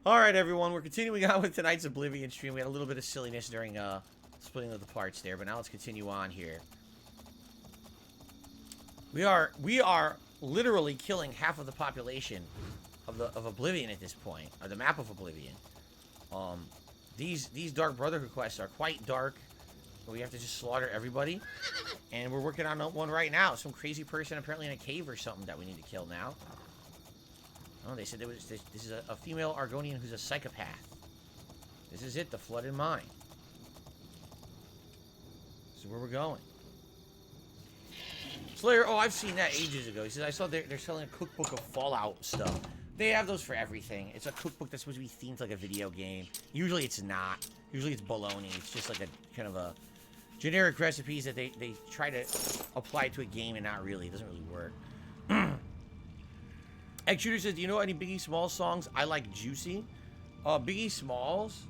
Alright, everyone, we're continuing on with tonight's Oblivion stream. We had a little bit of silliness during splitting of the parts there, but now let's continue on here. We are literally killing half of the population of Oblivion at this point, or the map of Oblivion. These Dark Brotherhood quests are quite dark. We have to just slaughter everybody, and we're working on one right now. Some crazy person apparently in a cave or something that we need to kill now. Oh, they said this is a female Argonian who's a psychopath. This is it, the flooded mine. This is where we're going. Slayer, oh, I've seen that ages ago. He says, I saw they're selling a cookbook of Fallout stuff. They have those for everything. It's a cookbook that's supposed to be themed like a video game. Usually it's not. Usually it's baloney. It's just like a kind of a generic recipes that they try to apply to a game and not really. It doesn't really work. X Shooter says, do you know any Biggie Smalls songs? I like Juicy. Biggie Smalls.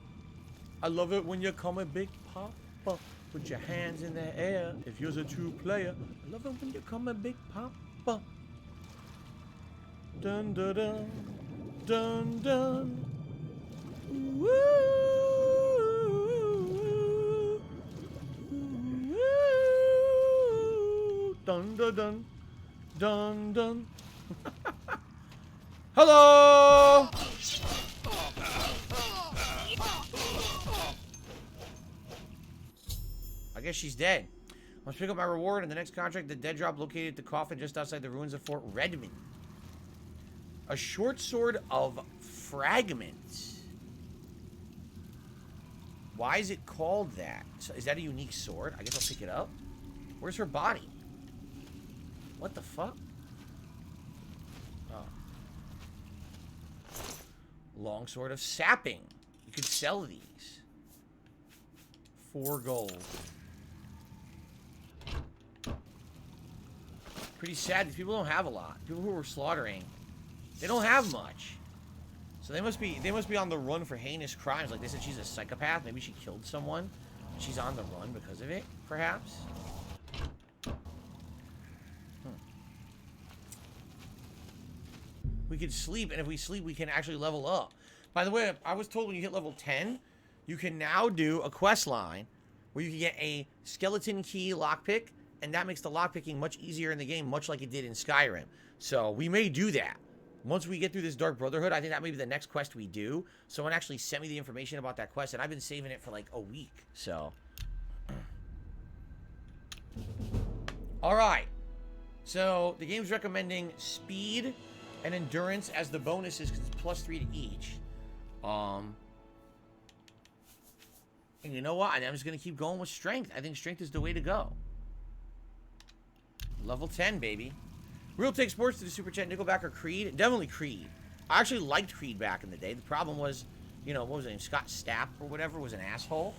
I love it when you call me Big Papa. Put your hands in the air if you're a true player. I love it when you call me Big Papa. Dun dun dun. Dun dun. Woo. Woo. Dun dun dun. Dun dun. Hello! I guess she's dead. I must pick up my reward in the next contract. The dead drop located the coffin just outside the ruins of Fort Redmond. A short sword of fragments. Why is it called that? So is that a unique sword? I guess I'll pick it up. Where's her body? What the fuck? Oh. Longsword of sapping. You could sell these. 4 gold. Pretty sad. These people don't have a lot. People who were slaughtering, they don't have much. So they must be on the run for heinous crimes. Like they said, she's a psychopath. Maybe she killed someone. She's on the run because of it, perhaps. We could sleep, and if we sleep, we can actually level up. By the way, I was told when you hit level 10, you can now do a quest line where you can get a skeleton key lockpick, and that makes the lockpicking much easier in the game, much like it did in Skyrim. So we may do that. Once we get through this Dark Brotherhood, I think that may be the next quest we do. Someone actually sent me the information about that quest, and I've been saving it for like a week. So, all right. So the game's recommending speed and endurance as the bonuses because it's +3 to each. And you know what? I'm just gonna keep going with strength. I think strength is the way to go. Level 10, baby. Real Take Sports to the Super Chat, Nickelback or Creed? Definitely Creed. I actually liked Creed back in the day. The problem was, you know, what was his name? Scott Stapp or whatever was an asshole.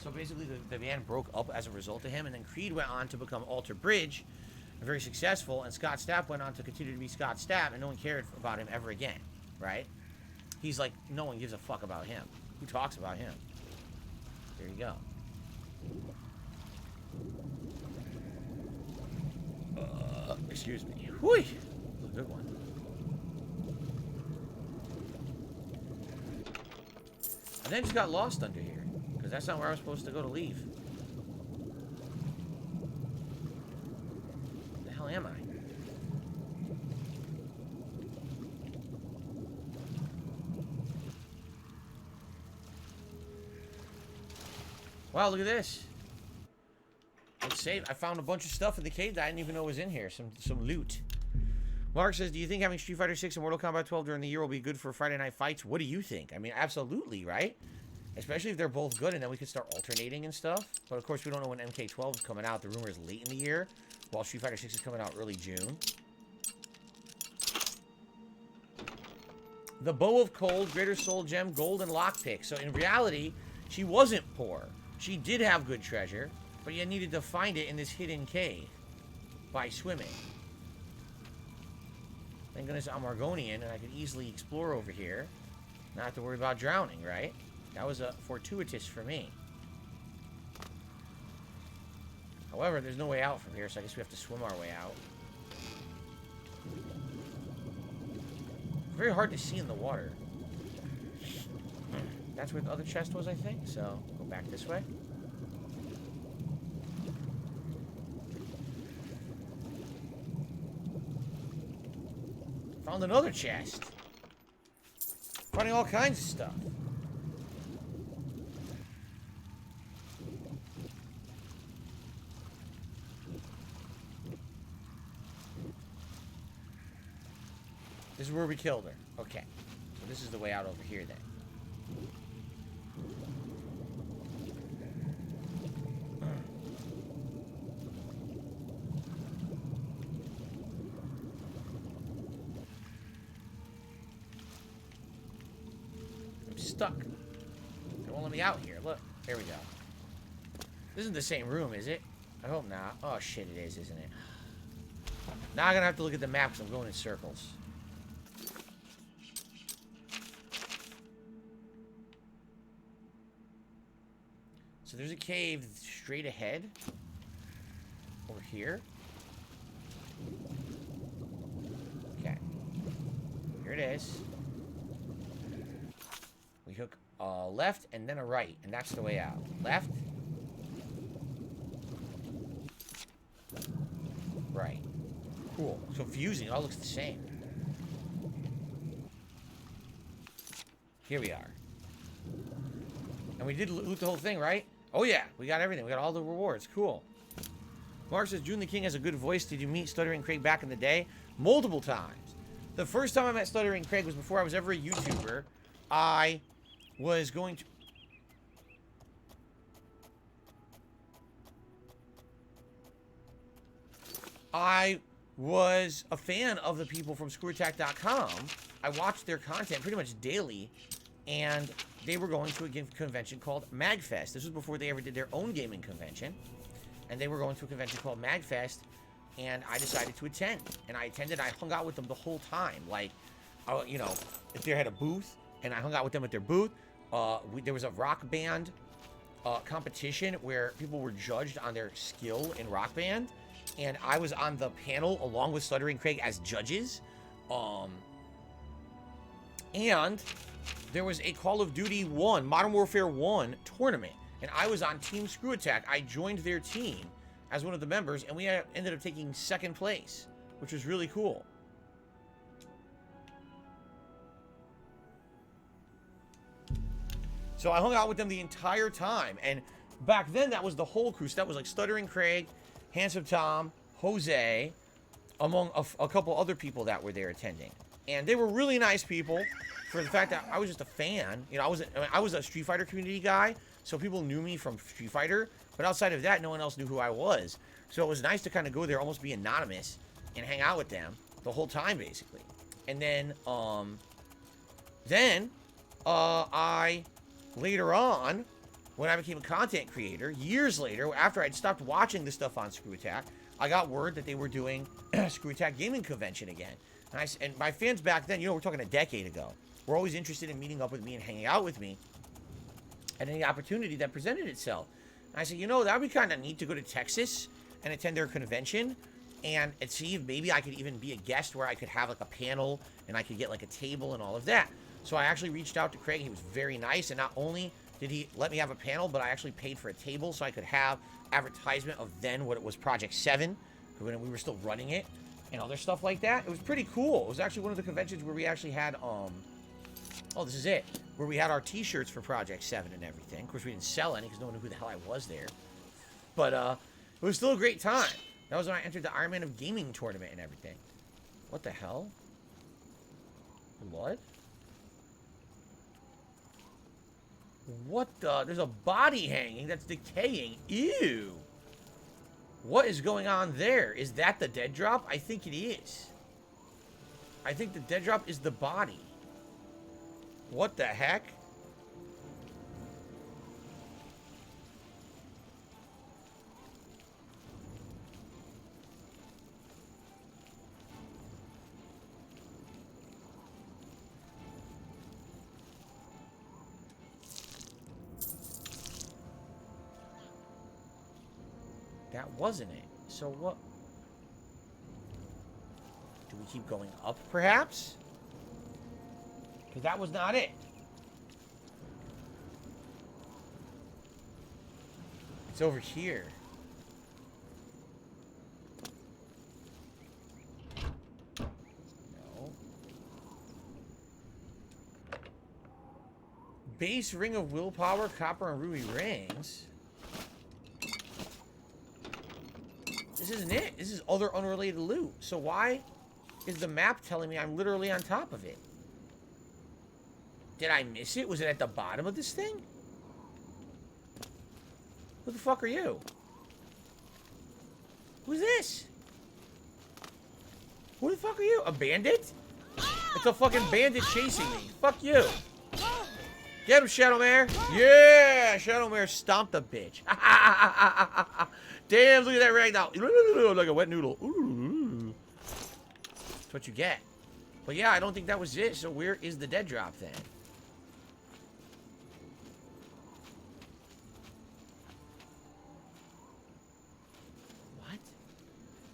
So basically the band broke up as a result of him, and then Creed went on to become Alter Bridge, very successful, and Scott Stapp went on to continue to be Scott Stapp, and no one cared about him ever again, right? He's like, no one gives a fuck about him. Who talks about him? There you go. Excuse me. Whew! That was a good one. I then just got lost under here, because that's not where I was supposed to go to leave. Where the hell am I? Wow, look at this. Let's save. I found a bunch of stuff in the cave that I didn't even know was in here. Some loot. Mark says, do you think having Street Fighter 6 and Mortal Kombat 12 during the year will be good for Friday night fights? What do you think? I mean, absolutely, right? Especially if they're both good, and then we can start alternating and stuff. But of course, we don't know when MK12 is coming out. The rumor is late in the year, while Street Fighter 6 is coming out early June. The Bow of Cold, Greater Soul Gem, Gold, and Lockpick. So in reality, she wasn't poor. She did have good treasure, but you needed to find it in this hidden cave by swimming. Thank goodness I'm Argonian, and I could easily explore over here. Not have to worry about drowning, right? That was fortuitous for me. However, there's no way out from here, so I guess we have to swim our way out. Very hard to see in the water. That's where the other chest was, I think. So, go back this way. Found another chest. Finding all kinds of stuff. This is where we killed her. Okay. So this is the way out over here then. I'm stuck. They won't let me out here. Look. There we go. This isn't the same room, is it? I hope not. Oh shit, it is, isn't it? Now I'm gonna have to look at the map because I'm going in circles. So there's a cave straight ahead. Over here. Okay. Here it is. We hook a left and then a right, and that's the way out. Left. Right. Cool. So confusing. It all looks the same. Here we are. And we did loot the whole thing, right? Oh yeah, we got everything. We got all the rewards. Cool. Mark says, June the King has a good voice. Did you meet Stuttering Craig back in the day? Multiple times. The first time I met Stuttering Craig was before I was ever a YouTuber. I was going to... I was a fan of the people from ScrewAttack.com. I watched their content pretty much daily, and they were going to a convention called MagFest. This was before they ever did their own gaming convention. And they were going to a convention called MagFest, and I decided to attend. And I attended. I hung out with them the whole time. Like, you know, if they had a booth, and I hung out with them at their booth. There was a rock band competition where people were judged on their skill in rock band. And I was on the panel along with Stuttering Craig as judges. And there was a Call of Duty 1, Modern Warfare 1 tournament. And I was on Team Screw Attack. I joined their team as one of the members, and we ended up taking second place, which was really cool. So I hung out with them the entire time. And back then, that was the whole crew. So that was like Stuttering Craig, Handsome Tom, Jose, among a couple other people that were there attending. And they were really nice people for the fact that I was just a fan. You know, I was a Street Fighter community guy, so people knew me from Street Fighter. But outside of that, no one else knew who I was. So it was nice to kind of go there, almost be anonymous, and hang out with them the whole time, basically. And then, I, later on, when I became a content creator, years later, after I'd stopped watching the stuff on Screw Attack, I got word that they were doing Screw Attack Gaming Convention again. And my fans back then, you know, we're talking a decade ago, were always interested in meeting up with me and hanging out with me at any opportunity that presented itself. And I said, you know, that would be kind of neat to go to Texas and attend their convention and see if maybe I could even be a guest where I could have like a panel and I could get like a table and all of that. So I actually reached out to Craig. He was very nice, and not only did he let me have a panel, but I actually paid for a table so I could have advertisement of then what it was Project 7, when we were still running it, and other stuff like that. It was pretty cool. It was actually one of the conventions where we actually had, oh, this is it, where we had our t-shirts for Project 7 and everything. Of course, we didn't sell any because no one knew who the hell I was there. But it was still a great time. That was when I entered the Iron Man of Gaming tournament and everything. What the hell? What? What the? There's a body hanging that's decaying. Ew. What is going on there? Is that the dead drop? I think it is. I think the dead drop is the body. What the heck? That wasn't it. So what? Do we keep going up, perhaps? Because that was not it. It's over here. No. Base ring of willpower, copper and ruby rings. This isn't it. This is other unrelated loot. So why is the map telling me I'm literally on top of it? Did I miss it? Was it at the bottom of this thing? Who the fuck are you? Who's this? Who the fuck are you? A bandit? It's a fucking bandit chasing me. Fuck you. Get him, Shadowmare. Yeah! Shadowmare stomped the bitch. Damn, look at that right now. Like a wet noodle. Ooh. That's what you get. But yeah, I don't think that was it. So where is the dead drop then? What?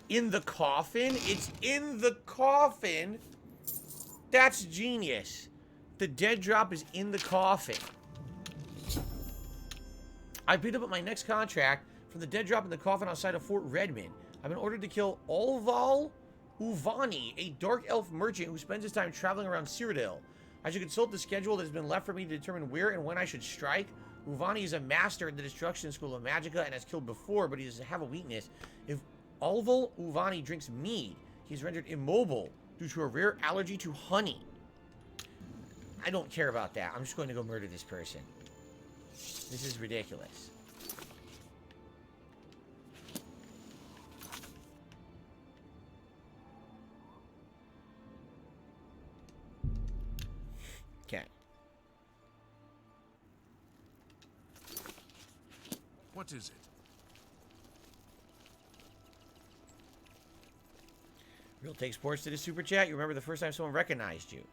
In the coffin? It's in the coffin? That's genius. The dead drop is in the coffin. I picked up my next contract from the dead drop in the coffin outside of Fort Redmond. I've been ordered to kill Olval Uvani, a dark elf merchant who spends his time traveling around Cyrodiil. I should consult the schedule that has been left for me to determine where and when I should strike. Uvani is a master in the destruction school of Magicka and has killed before, but he does have a weakness. If Olval Uvani drinks mead, he is rendered immobile due to a rare allergy to honey. I don't care about that. I'm just going to go murder this person. This is ridiculous. Okay. What is it? Real Take Sports did a super chat. You remember the first time someone recognized you?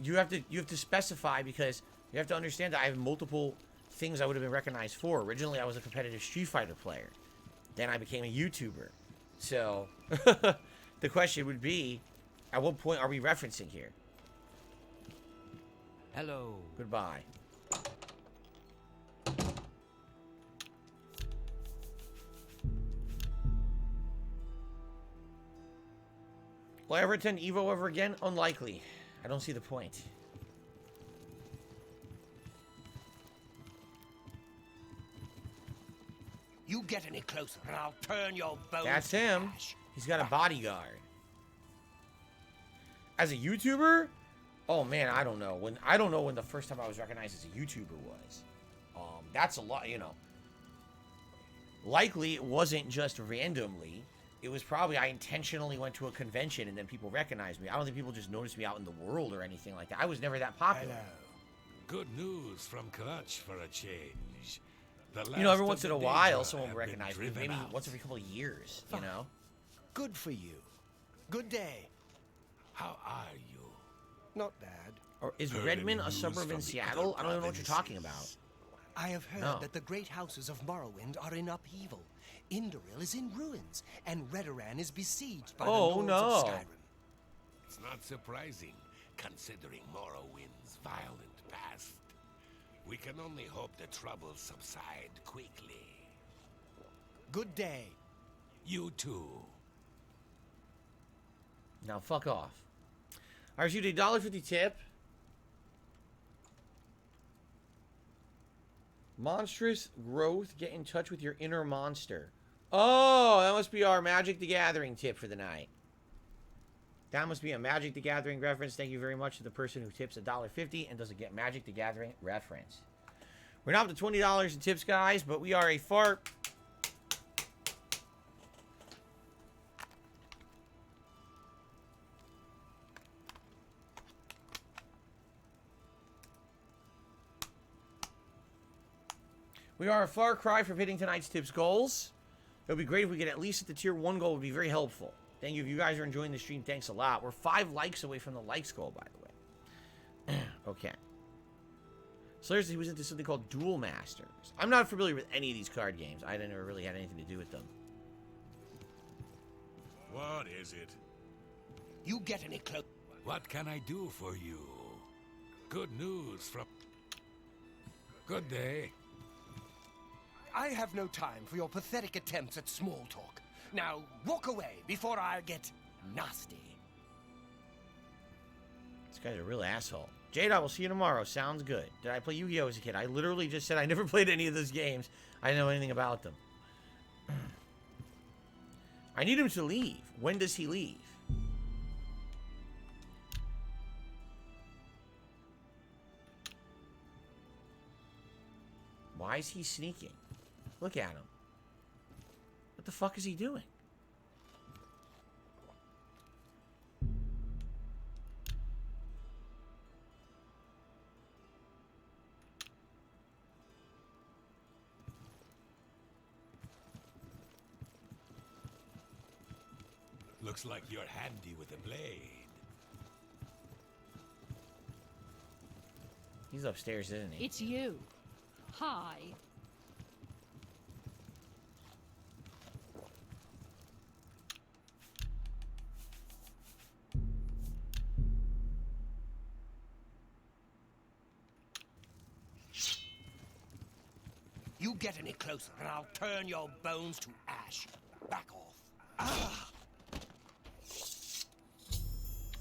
You have to specify, because you have to understand that I have multiple things I would have been recognized for. Originally, I was a competitive Street Fighter player. Then I became a YouTuber. So, the question would be, at what point are we referencing here? Hello. Goodbye. Will I ever attend EVO ever again? Unlikely. I don't see the point. You get any closer and I'll turn your bones. That's him. Ash. He's got a bodyguard. As a YouTuber? Oh man, I don't know. I don't know when the first time I was recognized as a YouTuber was. That's a lot, you know. Likely it wasn't just randomly. It was probably I intentionally went to a convention and then people recognized me. I don't think people just noticed me out in the world or anything like that. I was never that popular. Hello. Good news from Clutch for a change. You know, every once in a while someone will recognize me. Maybe once every couple of years, you know? Good for you. Good day. How are you? Not bad. Or is Heard Redmond any a news suburb from in the Seattle? other I don't even know what you're talking about. provinces? I have heard No. that the great houses of Morrowind are in upheaval. Indoril is in ruins, and Redoran is besieged by the lords of Skyrim. It's not surprising, considering Morrowind's violent past. We can only hope the troubles subside quickly. Good day. You too. Now fuck off. I received a $1.50 tip. Monstrous growth. Get in touch with your inner monster. Oh, that must be our Magic the Gathering tip for the night. That must be a Magic the Gathering reference. Thank you very much to the person who tips $1.50 and doesn't get Magic the Gathering reference. We're not up to $20 in tips, guys, but we are a far... We are a far cry from hitting tonight's tips goals. It would be great if we could at least hit the tier 1 goal. It would be very helpful. Thank you. If you guys are enjoying the stream, thanks a lot. We're 5 likes away from the likes goal, by the way. Okay. Slayers, he was into something called Duel Masters. I'm not familiar with any of these card games. I never really had anything to do with them. What is it? You get any close. What can I do for you? Good news from... Good day. I have no time for your pathetic attempts at small talk. Now, walk away before I get nasty. This guy's a real asshole. Jade, I will see you tomorrow. Sounds good. Did I play Yu-Gi-Oh as a kid? I literally just said I never played any of those games. I didn't know anything about them. I need him to leave. When does he leave? Why is he sneaking? Look at him. What the fuck is he doing? Looks like you're handy with a blade. He's upstairs, isn't he? It's you. Hi. You get any closer and I'll turn your bones to ash. Back off. Ah!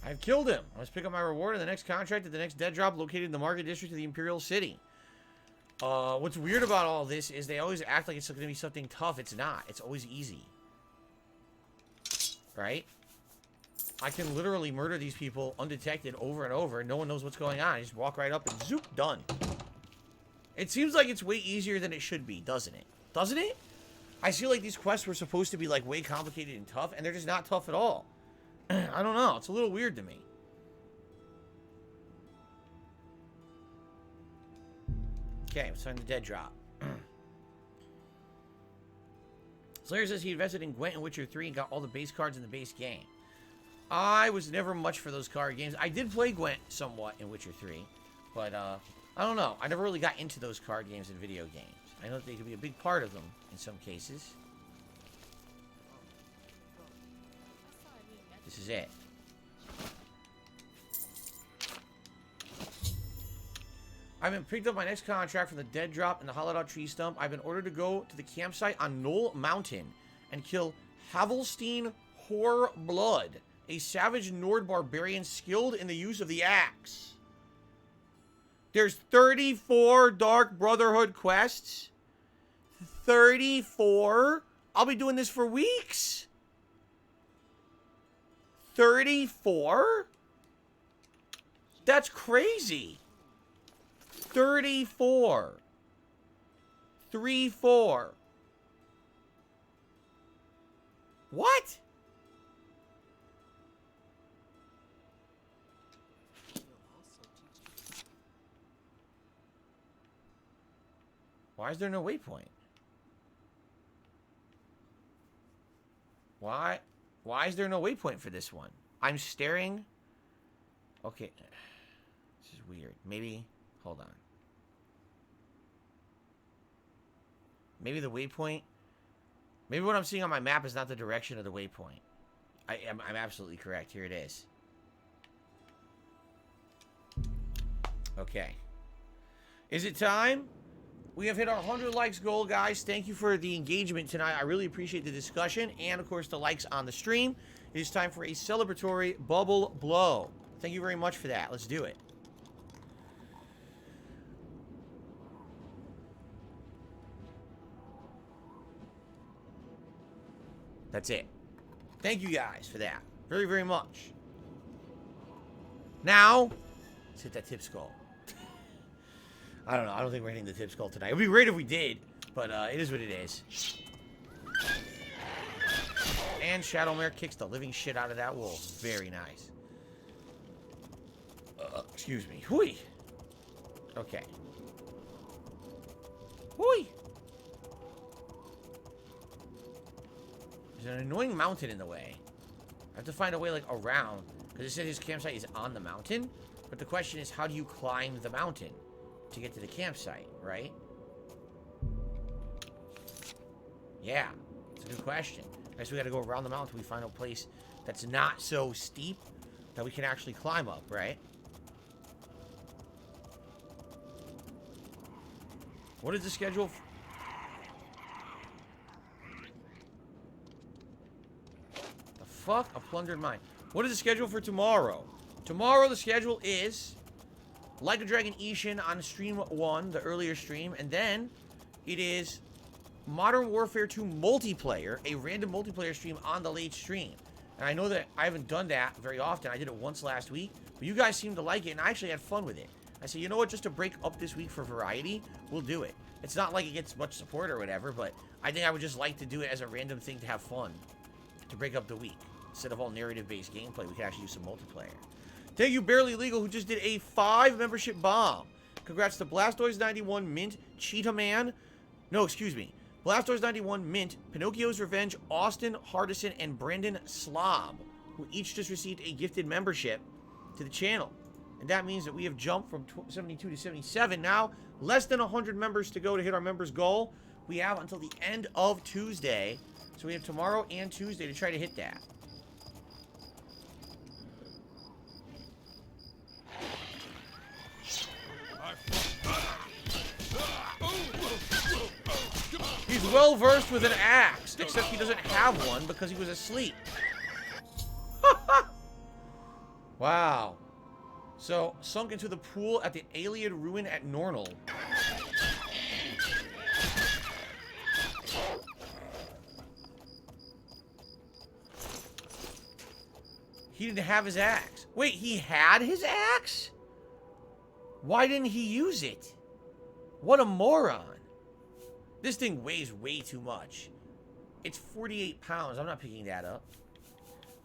I've killed him. I must pick up my reward in the next contract at the next dead drop located in the market district of the Imperial City. What's weird about all this is they always act like it's going to be something tough. It's not. It's always easy. Right? I can literally murder these people undetected over and over, and no one knows what's going on. I just walk right up and zoop, done. It seems like it's way easier than it should be, doesn't it? Doesn't it? I feel like these quests were supposed to be, like, way complicated and tough, and they're just not tough at all. I don't know. It's a little weird to me. Okay, let's find the dead drop. Slayer says he invested in Gwent and Witcher 3 and got all the base cards in the base game. I was never much for those card games. I did play Gwent somewhat in Witcher 3, but I don't know. I never really got into those card games in video games. I know that they could be a big part of them in some cases. This is it. I've been picked up my next contract from the dead drop in the hollowed out tree stump. I've been ordered to go to the campsite on Knoll Mountain and kill Havelstein Horblood, a savage Nord barbarian skilled in the use of the axe. There's 34 Dark Brotherhood quests. 34? I'll be doing this for weeks. 34? That's crazy. 34. 3-4. What? Why is there no waypoint? Why is there no waypoint for this one? I'm staring. Okay. This is weird. Maybe, hold on. Maybe the waypoint. Maybe what I'm seeing on my map is not the direction of the waypoint. I'm absolutely correct. Here it is. Okay. Is it time? We have hit our 100 likes goal, guys. Thank you for the engagement tonight. I really appreciate the discussion and, of course, the likes on the stream. It is time for a celebratory bubble blow. Thank you very much for that. Let's do it. That's it. Thank you guys for that. Very, very much. Now, let's hit that tip skull. I don't know. I don't think we're hitting the tip skull tonight. It would be great if we did, but it is what it is. And Shadowmare kicks the living shit out of that wolf. Very nice. Excuse me. Hui. Okay. Hui. There's an annoying mountain in the way. I have to find a way, like, around. Because it said his campsite is on the mountain. But the question is, how do you climb the mountain to get to the campsite, right? Yeah. It's a good question. I guess we gotta go around the mountain till we find a place that's not so steep that we can actually climb up, right? What is the schedule? fuck? A plundered mine. What is the schedule for tomorrow? Tomorrow, the schedule is Like a Dragon Ishin on stream 1, the earlier stream. And then it is Modern Warfare 2 multiplayer, a random multiplayer stream on the late stream. And I know that I haven't done that very often. I did it once last week. But you guys seem to like it, and I actually had fun with it. I said, you know what? Just to break up this week for variety, we'll do it. It's not like it gets much support or whatever, but I think I would just like to do it as a random thing to have fun. To break up the week. Instead of all narrative-based gameplay, we could actually use some multiplayer. Thank you, Barely Legal, who just did a 5 membership bomb. Congrats to Blastoise91, Mint, Cheetah Man. No, excuse me. Blastoise91, Mint, Pinocchio's Revenge, Austin Hardison, and Brandon Slob, who each just received a gifted membership to the channel. And that means that we have jumped from 72 to 77. Now, less than 100 members to go to hit our members' goal. We have until the end of Tuesday. So we have tomorrow and Tuesday to try to hit that. He's well versed with an axe, except he doesn't have one because he was asleep. Wow. So, sunk into the pool at the Alien Ruin at Nornal. He didn't have his axe. Wait, he had his axe? Why didn't he use it? What a moron. This thing weighs way too much. It's 48 pounds. I'm not picking that up.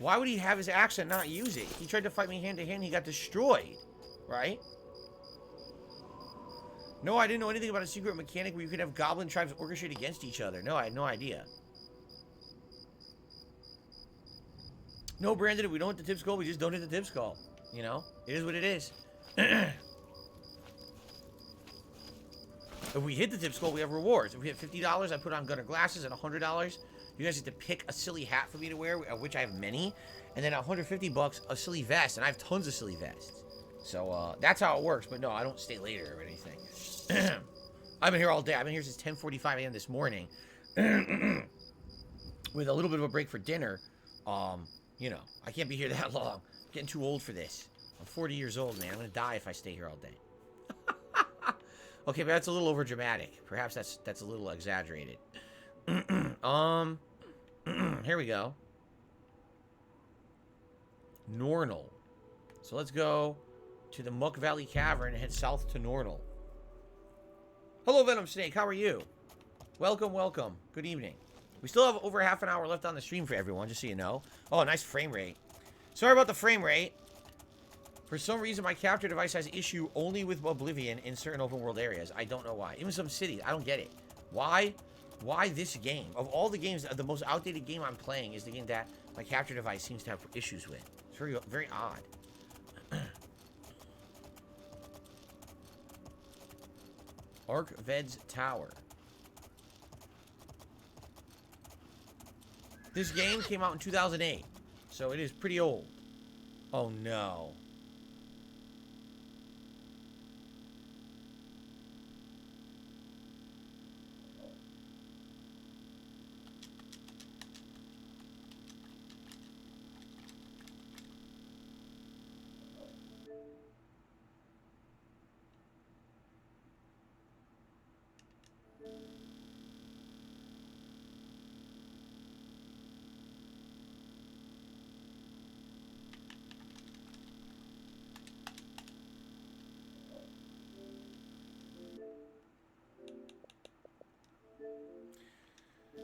Why would he have his axe and not use it? He tried to fight me hand to hand. He got destroyed. Right? No, I didn't know anything about a secret mechanic where you could have goblin tribes orchestrate against each other. No, I had no idea. No, Brandon, if we don't hit the tip skull, we just don't hit the tip skull. You know? It is what it is. If we hit the tip skull, we have rewards. If we hit $50, I put on Gunner glasses, and $100, you guys get to pick a silly hat for me to wear, of which I have many. And then $150, a silly vest, and I have tons of silly vests. So, that's how it works. But no, I don't stay later or anything. I've been here all day. I've been here since 10:45 a.m. this morning. With a little bit of a break for dinner. You know, I can't be here that long. I'm getting too old for this. I'm 40 years old, man. I'm going to die if I stay here all day. Okay, but that's a little over dramatic. Perhaps that's a little exaggerated. Here we go. Nornal. So let's go to the Muck Valley Cavern and head south to Nornal. Hello, Venom Snake. How are you? Welcome, welcome. Good evening. We still have over half an hour left on the stream for everyone, just so you know. Oh, nice frame rate. Sorry about the frame rate. For some reason, my capture device has issue only with Oblivion in certain open world areas. I don't know why. Even some cities. I don't get it. Why? Why this game? Of all the games, the most outdated game I'm playing is the game that my capture device seems to have issues with. It's very, very odd. Arkved's Tower. This game came out in 2008, so it is pretty old. Oh no.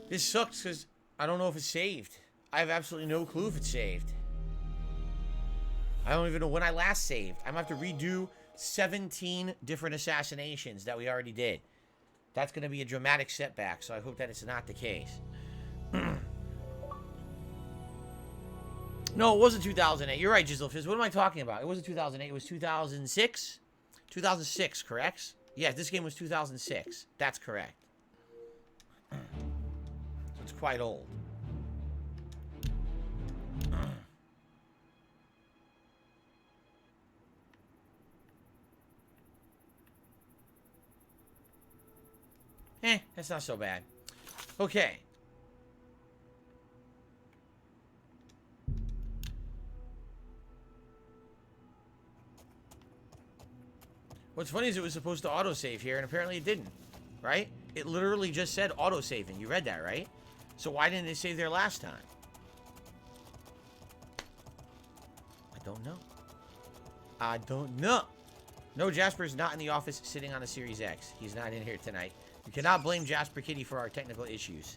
This sucks because I don't know if it's saved. I have absolutely no clue if it's saved. I don't even know when I last saved. I'm going to have to redo 17 different assassinations that we already did. That's going to be a dramatic setback, so I hope that it's not the case. No, it wasn't 2008. You're right, Jizzlefizz. What am I talking about? It wasn't 2008. It was 2006? 2006, correct? Yes, this game was 2006. That's correct. It's quite old. That's not so bad. Okay. What's funny is it was supposed to autosave here, and apparently it didn't, right? It literally just said autosaving. You read that, right? So why didn't it save there last time? I don't know. I don't know. No, Jasper's not in the office sitting on a Series X. He's not in here tonight. You cannot blame Jasper Kitty for our technical issues.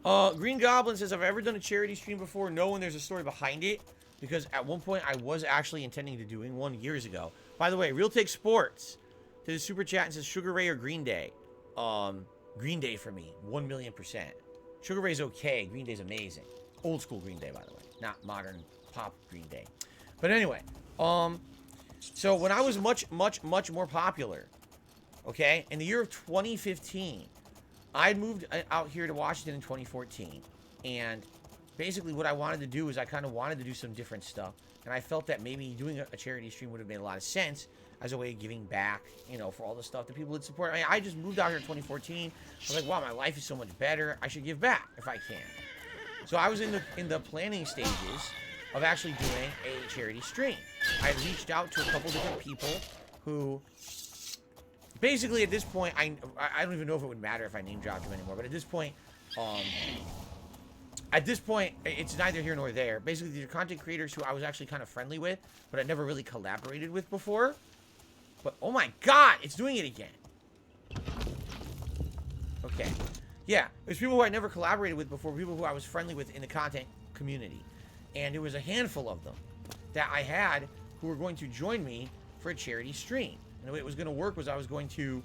Green Goblin says, have I ever done a charity stream before? No, and there's a story behind it. Because at one point, I was actually intending to doing one years ago. By the way, Real Take Sports to the super chat and says, Sugar Ray or Green Day? Green Day for me, 1,000,000%. Sugar Ray's okay. Green Day's amazing. Old school Green Day, by the way. Not modern pop Green Day. But anyway, so when I was much more popular, okay, in the year of 2015, I moved out here to Washington in 2014, and basically what I wanted to do is I kind of wanted to do some different stuff, and I felt that maybe doing a charity stream would have made a lot of sense as a way of giving back, you know, for all the stuff that people would support. I mean, I just moved out here in 2014. I was like, wow, my life is so much better. I should give back if I can. So I was in the planning stages of actually doing a charity stream. I had reached out to a couple different people who, basically at this point, I don't even know if it would matter if I name dropped them anymore, but at this point, it's neither here nor there. Basically, these are content creators who I was actually kind of friendly with, but I never really collaborated with before. But, oh my god, it's doing it again. Okay. Yeah, there's people who I never collaborated with before, people who I was friendly with in the content community. And there was a handful of them that I had who were going to join me for a charity stream. And the way it was going to work was I was going to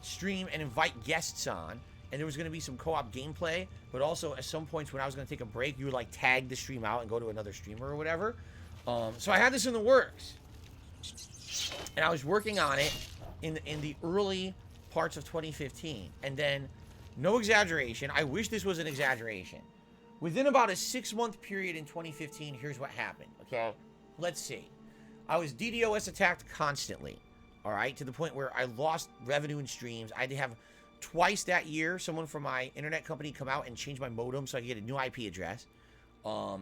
stream and invite guests on, and there was going to be some co-op gameplay, but also at some points when I was going to take a break, you would like tag the stream out and go to another streamer or whatever. So I had this in the works, and I was working on it in the early parts of 2015, and then, no exaggeration, I wish this was an exaggeration, within about a 6-month period in 2015, here's what happened, okay? Let's see. I was DDoS attacked constantly, all right, to the point where I lost revenue in streams. I had to have twice that year someone from my internet company come out and change my modem so I could get a new IP address. I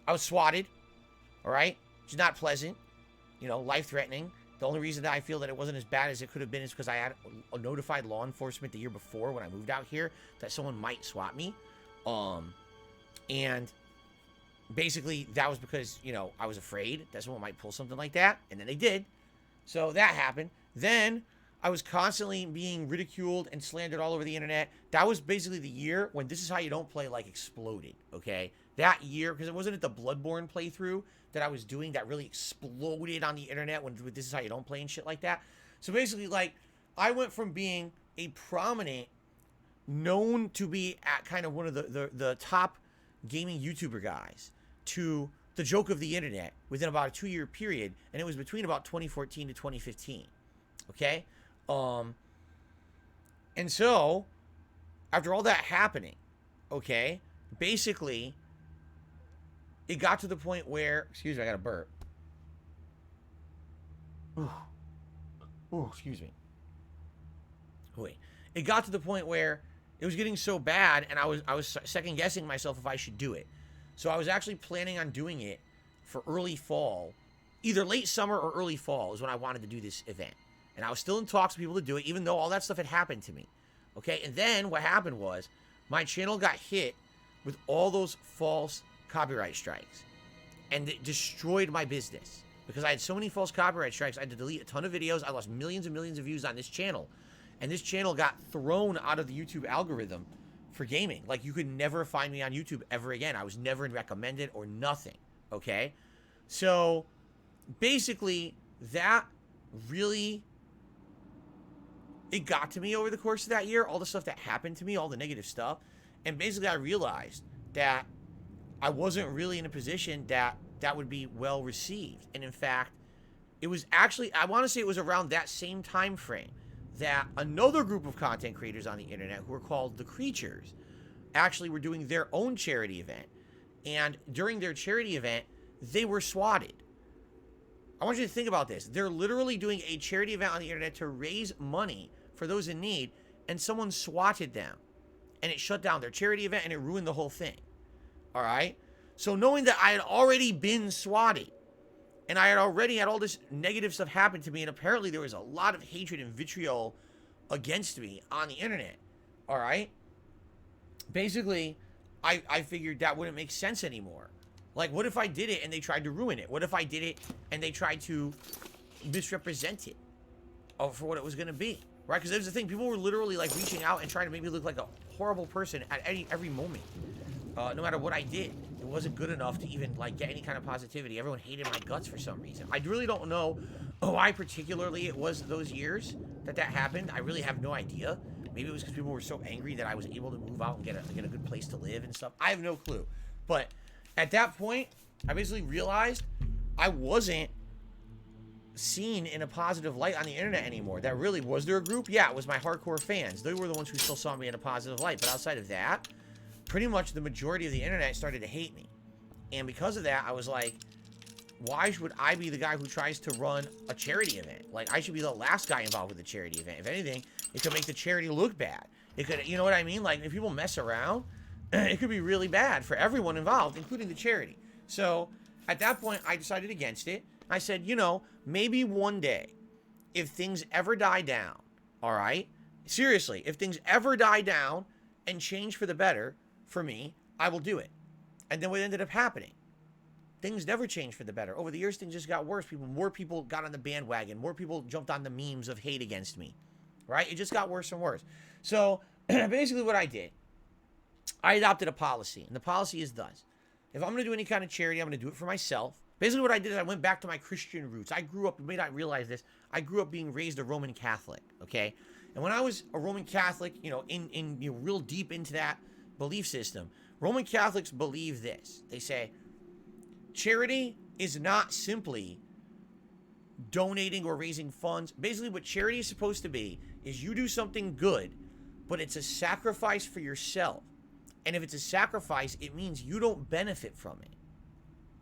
was swatted, all right, which is not pleasant, you know, life-threatening. The only reason that I feel that it wasn't as bad as it could have been is because I had notified law enforcement the year before when I moved out here that someone might swat me. And basically that was because, you know, I was afraid that someone might pull something like that, and then they did. So that happened. Then I was constantly being ridiculed and slandered all over the internet. That was basically the year when This Is How You Don't Play like exploded, okay? That year, because it wasn't at the Bloodborne playthrough that I was doing that really exploded on the internet when This Is How You Don't Play and shit like that. So basically, like, I went from being a prominent, known to be at kind of one of the top gaming YouTuber guys to the joke of the internet within about a 2-year period, and it was between about 2014 to 2015, okay? And so, after all that happening, okay, basically, it got to the point where, excuse me, I got a burp. Ooh, excuse me. Wait. It got to the point where it was getting so bad, and I was second guessing myself if I should do it. So I was actually planning on doing it for early fall, either late summer or early fall is when I wanted to do this event. And I was still in talks with people to do it, even though all that stuff had happened to me. Okay, and then what happened was my channel got hit with all those false copyright strikes, and it destroyed my business because I had so many false copyright strikes. I had to delete a ton of videos. I lost millions and millions of views on this channel, and this channel got thrown out of the YouTube algorithm for gaming. Like, you could never find me on YouTube ever again. I was never recommended or nothing, okay? So basically that really, it got to me over the course of that year, all the stuff that happened to me, all the negative stuff. And basically I realized that I wasn't really in a position that would be well received. And in fact, it was actually, I want to say it was around that same time frame that another group of content creators on the internet who were called The Creatures actually were doing their own charity event. And during their charity event, they were swatted. I want you to think about this. They're literally doing a charity event on the internet to raise money for those in need, and someone swatted them. And it shut down their charity event, and it ruined the whole thing. All right? So knowing that I had already been swatted, And I had already had all this negative stuff happen to me, and apparently there was a lot of hatred and vitriol against me on the internet. All right? Basically, I figured that wouldn't make sense anymore. Like, what if I did it and they tried to ruin it? What if I did it and they tried to misrepresent it for what it was going to be? Right? Because there's the thing. People were literally, like, reaching out and trying to make me look like a horrible person at every moment. No matter what I did. It wasn't good enough to even, like, get any kind of positivity. Everyone hated my guts for some reason. I really don't know why particularly it was those years that happened. I really have no idea. Maybe it was because people were so angry that I was able to move out and get a good place to live and stuff. I have no clue. But at that point, I basically realized I wasn't seen in a positive light on the internet anymore. That really, was there a group? Yeah, it was my hardcore fans. They were the ones who still saw me in a positive light. But outside of that, pretty much the majority of the internet started to hate me. And because of that, I was like, why would I be the guy who tries to run a charity event? Like, I should be the last guy involved with the charity event. If anything, it could make the charity look bad. It could, you know what I mean? Like, if people mess around, it could be really bad for everyone involved, including the charity. So, at that point, I decided against it. I said, you know, maybe one day, if things ever die down, all right? Seriously, if things ever die down and change for the better for me, I will do it. And then what ended up happening? Things never changed for the better. Over the years, things just got worse. More people got on the bandwagon. More people jumped on the memes of hate against me, right? It just got worse and worse. So basically what I did, I adopted a policy. And the policy is thus. If I'm going to do any kind of charity, I'm going to do it for myself. Basically what I did is I went back to my Christian roots. I grew up, you may not realize this, I grew up being raised a Roman Catholic, okay? And when I was a Roman Catholic, you know, real deep into that belief system, Roman Catholics believe this. They say, charity is not simply donating or raising funds. Basically, what charity is supposed to be is you do something good, but it's a sacrifice for yourself. And if it's a sacrifice, it means you don't benefit from it.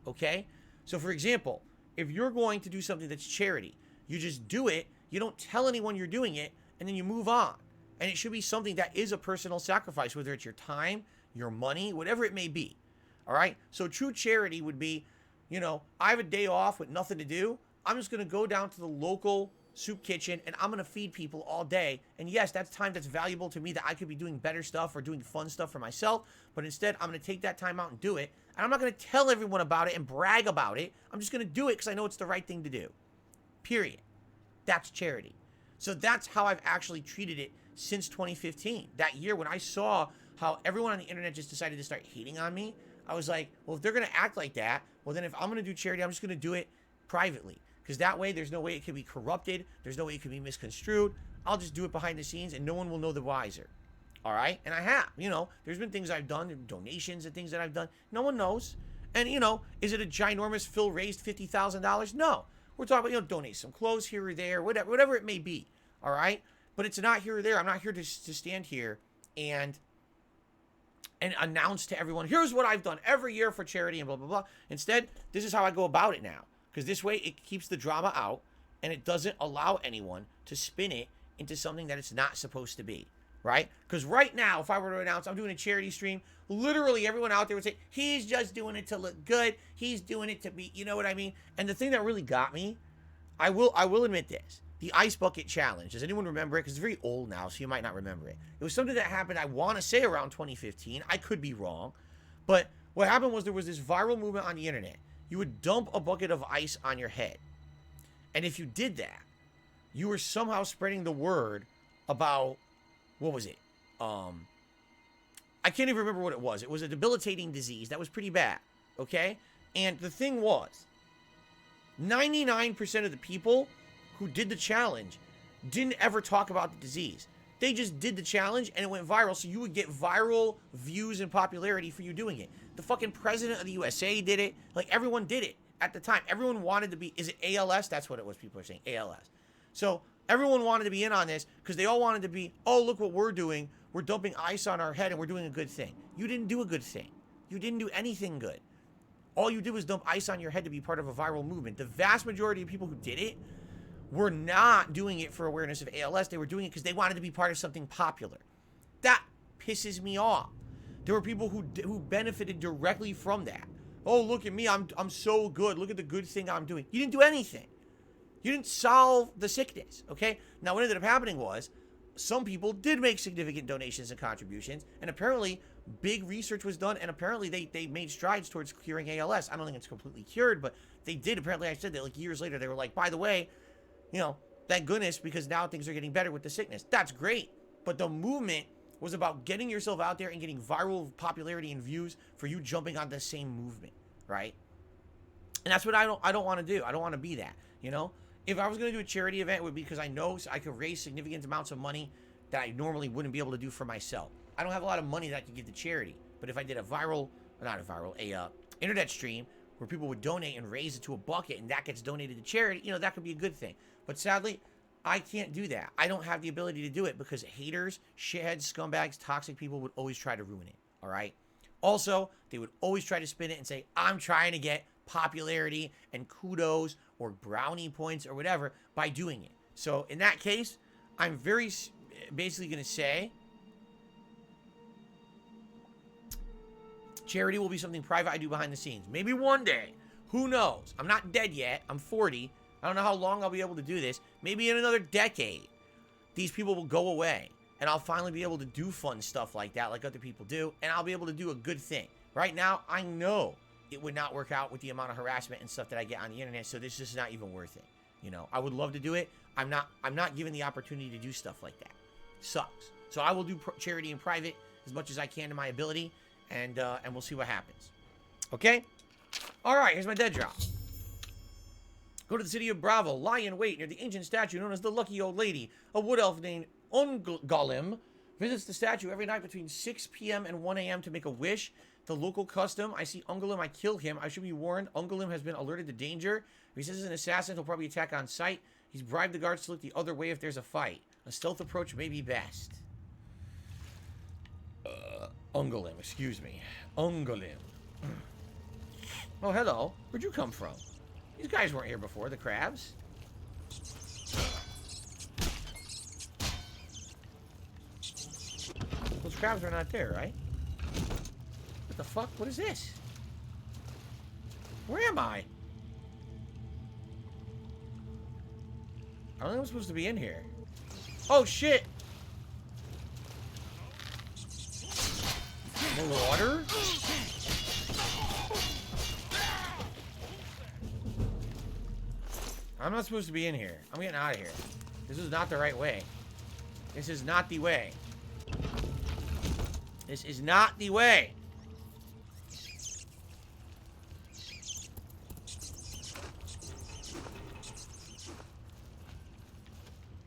Okay? So, for example, if you're going to do something that's charity, you just do it, you don't tell anyone you're doing it, and then you move on. And it should be something that is a personal sacrifice, whether it's your time, your money, whatever it may be. All right? So true charity would be, you know, I have a day off with nothing to do. I'm just going to go down to the local soup kitchen and I'm going to feed people all day. And yes, that's time that's valuable to me that I could be doing better stuff or doing fun stuff for myself. But instead, I'm going to take that time out and do it. And I'm not going to tell everyone about it and brag about it. I'm just going to do it because I know it's the right thing to do. Period. That's charity. So that's how I've actually treated it since 2015. That year when I saw how everyone on the internet just decided to start hating on me, I was like, well, if they're going to act like that, well, then if I'm going to do charity, I'm just going to do it privately. Because that way, there's no way it can be corrupted. There's no way it can be misconstrued. I'll just do it behind the scenes, and no one will know the wiser. All right? And I have. You know, there's been things I've done, donations and things that I've done. No one knows. And, you know, is it a ginormous Phil raised $50,000? No. We're talking about, you know, donate some clothes here or there, whatever it may be. All right? But it's not here or there. I'm not here to stand here and announce to everyone, here's what I've done every year for charity and blah, blah, blah. Instead, this is how I go about it now. Because this way, it keeps the drama out, and it doesn't allow anyone to spin it into something that it's not supposed to be, right? Because right now, if I were to announce I'm doing a charity stream, literally everyone out there would say, he's just doing it to look good. He's doing it to be, you know what I mean? And the thing that really got me, I will admit this. The Ice Bucket Challenge. Does anyone remember it? Because it's very old now, so you might not remember it. It was something that happened, I want to say, around 2015. I could be wrong. But what happened was there was this viral movement on the internet. You would dump a bucket of ice on your head. And if you did that, you were somehow spreading the word about, what was it? I can't even remember what it was. It was a debilitating disease that was pretty bad, okay? And the thing was, 99% of the people who did the challenge didn't ever talk about the disease. They just did the challenge and it went viral, so you would get viral views and popularity for you doing it. The fucking president of the USA did it. Like, everyone did it at the time. Everyone wanted to be, is it ALS? That's what it was, people are saying, ALS. So everyone wanted to be in on this because they all wanted to be, oh, look what we're doing. We're dumping ice on our head and we're doing a good thing. You didn't do a good thing. You didn't do anything good. All you did was dump ice on your head to be part of a viral movement. The vast majority of people who did it were not doing it for awareness of ALS. They were doing it because they wanted to be part of something popular. That pisses me off. There were people who benefited directly from that. oh, look at me, I'm so good. Look at the good thing I'm doing. You didn't do anything. You didn't solve the sickness, okay? Now, what ended up happening was some people did make significant donations and contributions, and apparently big research was done, and apparently they made strides towards curing ALS. I don't think it's completely cured, but they did. Apparently, I said that like years later, they were like, by the way, you know, thank goodness, because now things are getting better with the sickness. That's great. But the movement was about getting yourself out there and getting viral popularity and views for you jumping on the same movement, right? And that's what I don't want to do. I don't want to be that, you know? If I was going to do a charity event, it would be because I know I could raise significant amounts of money that I normally wouldn't be able to do for myself. I don't have a lot of money that I could give to charity. But if I did internet stream where people would donate and raise it to a bucket and that gets donated to charity, you know, that could be a good thing. But sadly, I can't do that. I don't have the ability to do it because haters, shitheads, scumbags, toxic people would always try to ruin it, all right? Also, they would always try to spin it and say, I'm trying to get popularity and kudos or brownie points or whatever by doing it. So in that case, I'm very basically going to say charity will be something private I do behind the scenes. Maybe one day. Who knows? I'm not dead yet. I'm 40. I don't know how long I'll be able to do this. Maybe in another decade, these people will go away. And I'll finally be able to do fun stuff like that, like other people do. And I'll be able to do a good thing. Right now, I know it would not work out with the amount of harassment and stuff that I get on the internet. So this is not even worth it. You know, I would love to do it. I'm not given the opportunity to do stuff like that. Sucks. So I will do charity in private as much as I can to my ability. And we'll see what happens. Okay? All right, here's my dead drop. Go to the city of Bravil, lie in wait near the ancient statue known as the Lucky Old Lady. A wood elf named Ungolim visits the statue every night between 6 p.m. and 1 a.m. to make a wish. The local custom, I see Ungolim, I kill him. I should be warned, Ungolim has been alerted to danger. If he says he's an assassin, he'll probably attack on sight. He's bribed the guards to look the other way if there's a fight. A stealth approach may be best. Ungolim, excuse me. Ungolim. Oh, hello. Where'd you come from? These guys weren't here before, the crabs. Those crabs are not there, right? What the fuck? What is this? Where am I? I don't think I'm supposed to be in here. Oh, shit! More water? I'm not supposed to be in here. I'm getting out of here. This is not the right way. This is not the way. This is not the way.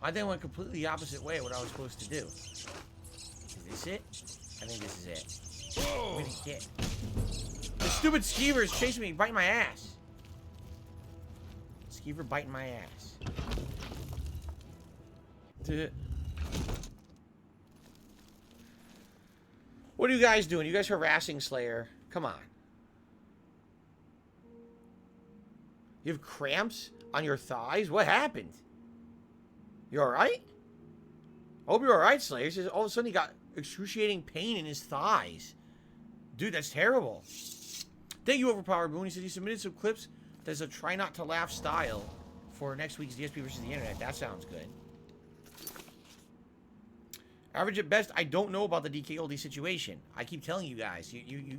I think I went completely the opposite way of what I was supposed to do. Is this it? I think this is it. Where'd he get? The stupid skeever is chasing me, biting my ass. Skeever biting my ass. What are you guys doing? You guys harassing Slayer? Come on. You have cramps on your thighs? What happened? You alright? I hope you're alright, Slayer. He says all of a sudden he got excruciating pain in his thighs. Dude, that's terrible. Thank you, Overpowered Boon. He said he submitted some clips. There's a try not to laugh style for next week's DSP versus the internet. That sounds good. Average at best, I don't know about the DK Oldie situation. I keep telling you guys. You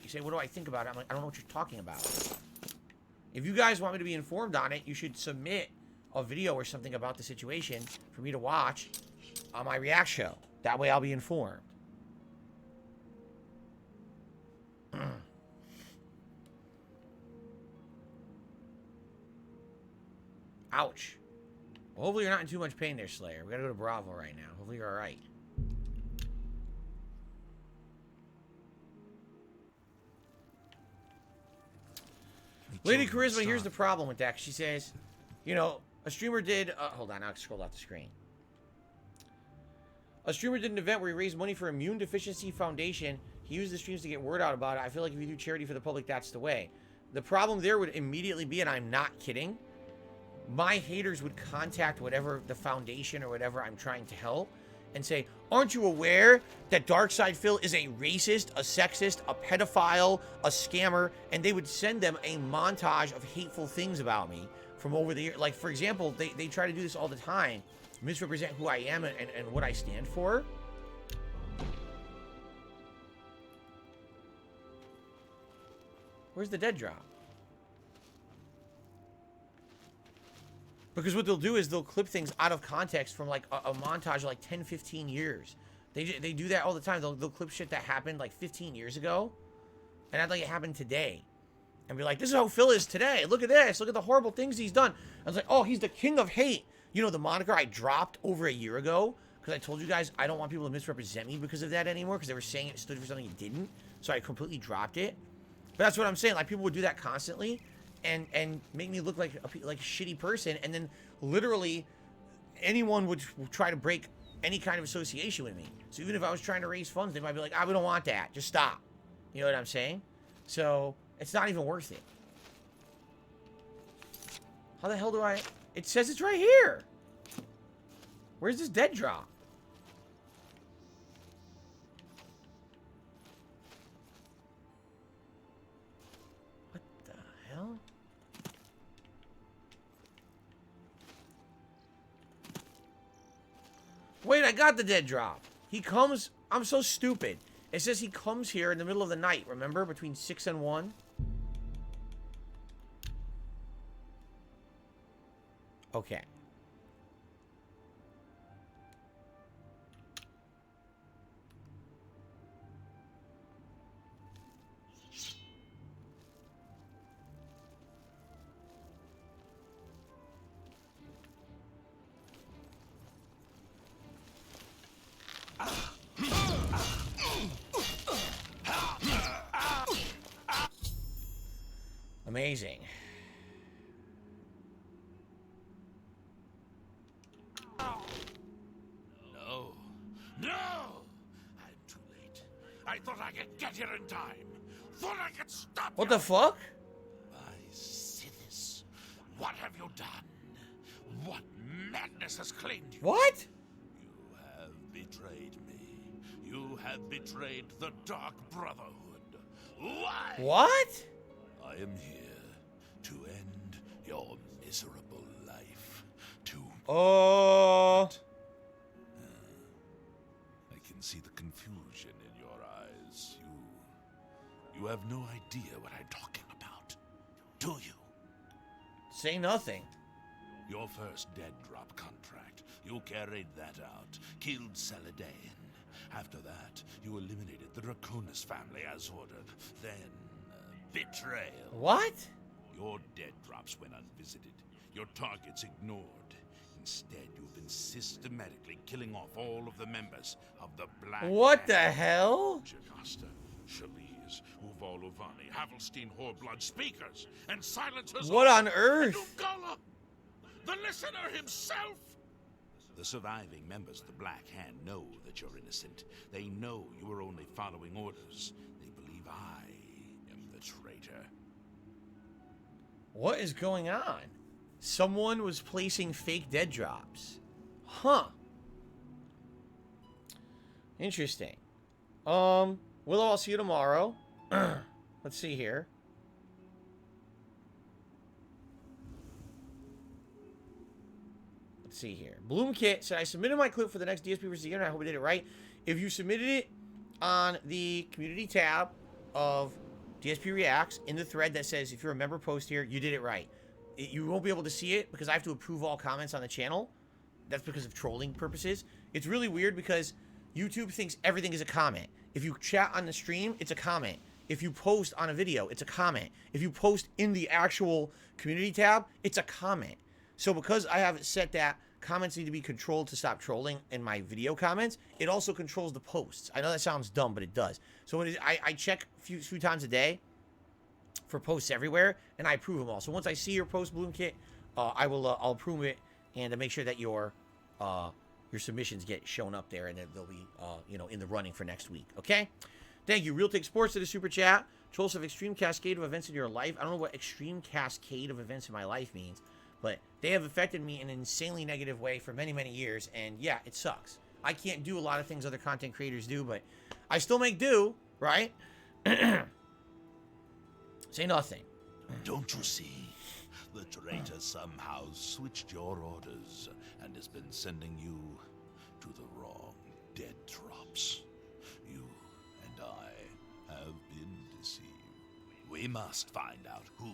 say, what do I think about it? I'm like, I don't know what you're talking about. If you guys want me to be informed on it, you should submit a video or something about the situation for me to watch on my React show. That way I'll be informed. Ouch. Well, hopefully you're not in too much pain there, Slayer. We gotta go to Bravo right now. Hopefully you're alright. Lady Charisma, here's the problem with that. She says, you know, a streamer did... hold on, I'll scroll off the screen. A streamer did an event where he raised money for Immune Deficiency Foundation. He used the streams to get word out about it. I feel like if you do charity for the public, that's the way. The problem there would immediately be, and I'm not kidding, my haters would contact whatever the foundation or whatever I'm trying to help and say, aren't you aware that Darkside Phil is a racist, a sexist, a pedophile, a scammer? And they would send them a montage of hateful things about me from over the years. Like, for example, they try to do this all the time, misrepresent who I am and what I stand for. Where's the dead drop? Because what they'll do is they'll clip things out of context from like a montage of like 10, 15 years. They do that all the time. They'll clip shit that happened like 15 years ago and act like it happened today. And be like, this is how Phil is today. Look at this. Look at the horrible things he's done. I was like, oh, he's the king of hate. You know, the moniker I dropped over a year ago because I told you guys I don't want people to misrepresent me because of that anymore because they were saying it stood for something it didn't. So I completely dropped it. But that's what I'm saying. Like, people would do that constantly and make me look like a shitty person. And then literally anyone would try to break any kind of association with me. So even if I was trying to raise funds, they might be like, we don't want that. Just stop. You know what I'm saying? So it's not even worth it. How the hell do I... It says it's right here. Where's this dead drop? What the hell? Wait, I got the dead drop. He comes... I'm so stupid. It says he comes here in the middle of the night, remember? Between 6 and 1. Okay. Amazing. No. No! I'm too late. I thought I could get here in time. Thought I could stop What you. the fuck? My Sithis, what have you done? What madness has claimed you? What? You have betrayed me. You have betrayed the Dark Brotherhood. Why? What? I am here to end your miserable life. To... Oh. I can see the confusion in your eyes. You have no idea what I'm talking about, do you? Say nothing. Your first dead drop contract. You carried that out, killed Saladin. After that, you eliminated the Draconis family as ordered. Then, betrayal. What? Your dead drops went unvisited. Your targets ignored. Instead, you've been systematically killing off all of the members of the Black What the Hand. hell? Jagasta, Shaliz, Uval Uvani, Havelstein, Horblood, speakers, and silencers. What all. on earth? And Ugala, the listener himself. The surviving members of the Black Hand know that you're innocent. They know you were only following orders. They believe I am the traitor. What is going on? Someone was placing fake dead drops. Huh. Interesting. Willow, I'll see you tomorrow. Let's see here. Let's see here. Bloomkit said, I submitted my clip for the next DSP versus the internet. I hope I did it right. If you submitted it on the community tab of DSP Reacts in the thread that says, if you're a member post here, you did it right. You won't be able to see it because I have to approve all comments on the channel. That's because of trolling purposes. It's really weird because YouTube thinks everything is a comment. If you chat on the stream, it's a comment. If you post on a video, it's a comment. If you post in the actual community tab, it's a comment. So because I have it set that comments need to be controlled to stop trolling in my video comments, it also controls the posts. I know that sounds dumb, but it does. So I check a few times a day for posts everywhere, and I approve them all. So once I see your post, Bloomkit, I'll approve it and make sure that your submissions get shown up there, and that they'll be in the running for next week. Okay. Thank you. Real Take Sports to the super chat. Trolls have extreme cascade of events in your life. I don't know what extreme cascade of events in my life means, but they have affected me in an insanely negative way for many, many years, and yeah, it sucks. I can't do a lot of things other content creators do, but I still make do, right? Say nothing. Don't you see? The traitor somehow switched your orders and has been sending you to the wrong dead drops. You and I have been deceived. We must find out who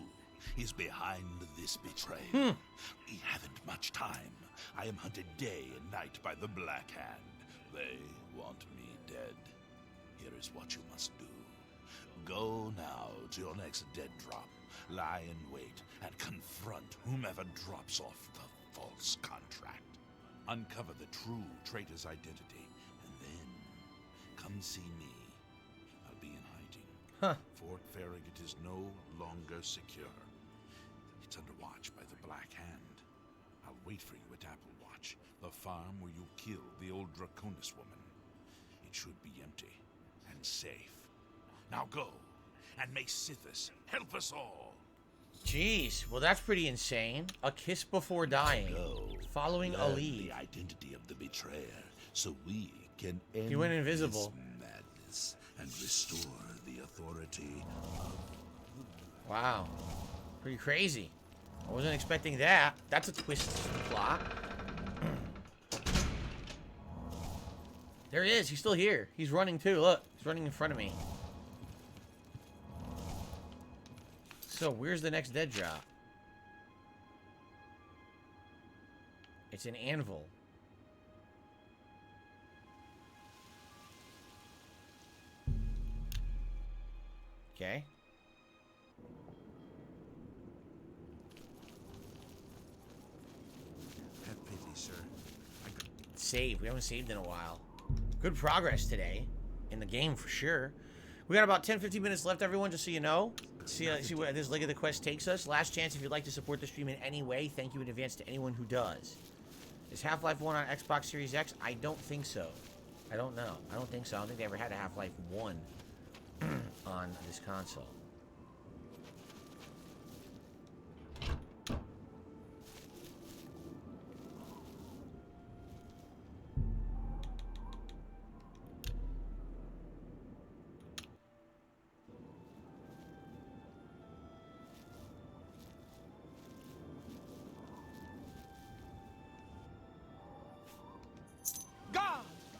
is behind this betrayal. We haven't much time. I am hunted day and night by the Black Hand. They want me dead. Here is what you must do. Go now to your next dead drop. Lie in wait and confront whomever drops off the false contract. Uncover the true traitor's identity, and then come see me. I'll be in hiding. Huh. Fort Farragut is no longer secure. It's under watch by the Black Hand. I'll wait for you at Applewatch, the farm where you killed the old Draconis woman. It should be empty and safe. Now go, and may Sithis help us all. Jeez, well that's pretty insane. A kiss before dying. Go. Following a Learn lead. the identity of the betrayer, so we can end He went invisible. this madness and restore the authority of... Wow. Pretty crazy. I wasn't expecting that. That's a twist to the plot. There he is. He's still here. He's running too. Look. He's running in front of me. So, where's the next dead drop? It's an anvil. Okay. Have pity, sir. Save. We haven't saved in a while. Good progress today. In the game, for sure. We got about 10-15 minutes left, everyone, just so you know. See where this leg of the quest takes us. Last chance if you'd like to support the stream in any way. Thank you in advance to anyone who does. Is Half-Life 1 on Xbox Series X? I don't think so. I don't know. I don't think so. I don't think they ever had a Half-Life 1 on this console.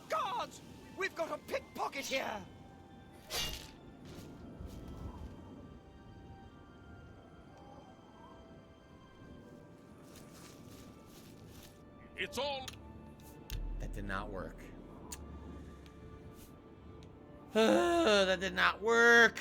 Guards! We've got a pickpocket here! It's all... That did not work. That did not work.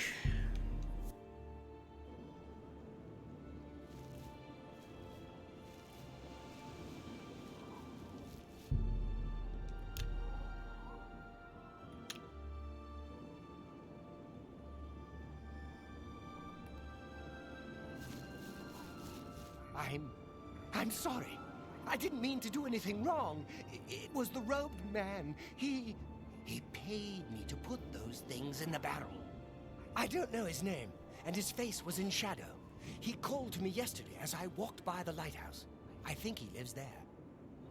I'm sorry. I didn't mean to do anything wrong. It was the robed man. He paid me to put those things in the barrel. I don't know his name, and his face was in shadow. He called to me yesterday as I walked by the lighthouse. I think he lives there.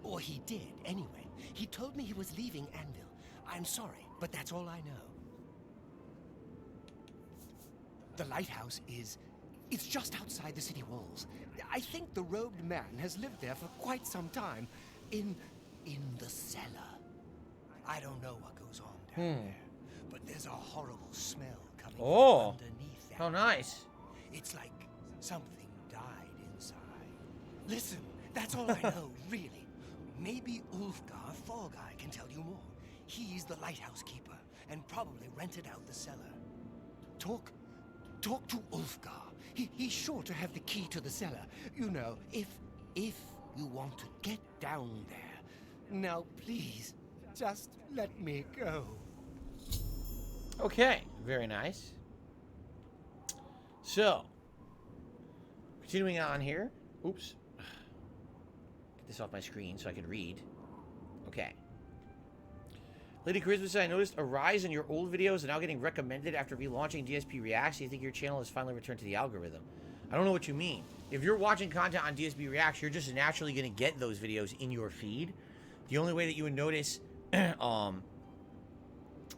Or he did, anyway. He told me he was leaving Anvil. I'm sorry, but that's all I know. The lighthouse it's just outside the city walls. I think the robed man has lived there for quite some time. In the cellar. I don't know what goes on down there, but there's a horrible smell coming from underneath that. How nice. It's like something died inside. Listen, that's all I know, really. Maybe Ulfgar Thorgai can tell you more. He's the lighthouse keeper and probably rented out the cellar. Talk to Ulfgar. He's sure to have the key to the cellar. You know, if you want to get down there. Now, please, just let me go. Okay, very nice. So, continuing on here. Oops. Get this off my screen so I can read. Okay. Lady Charisma said, I noticed a rise in your old videos and now getting recommended after relaunching DSP Reacts. Do you think your channel has finally returned to the algorithm? I don't know what you mean. If you're watching content on DSP Reacts, you're just naturally going to get those videos in your feed. The only way that you would notice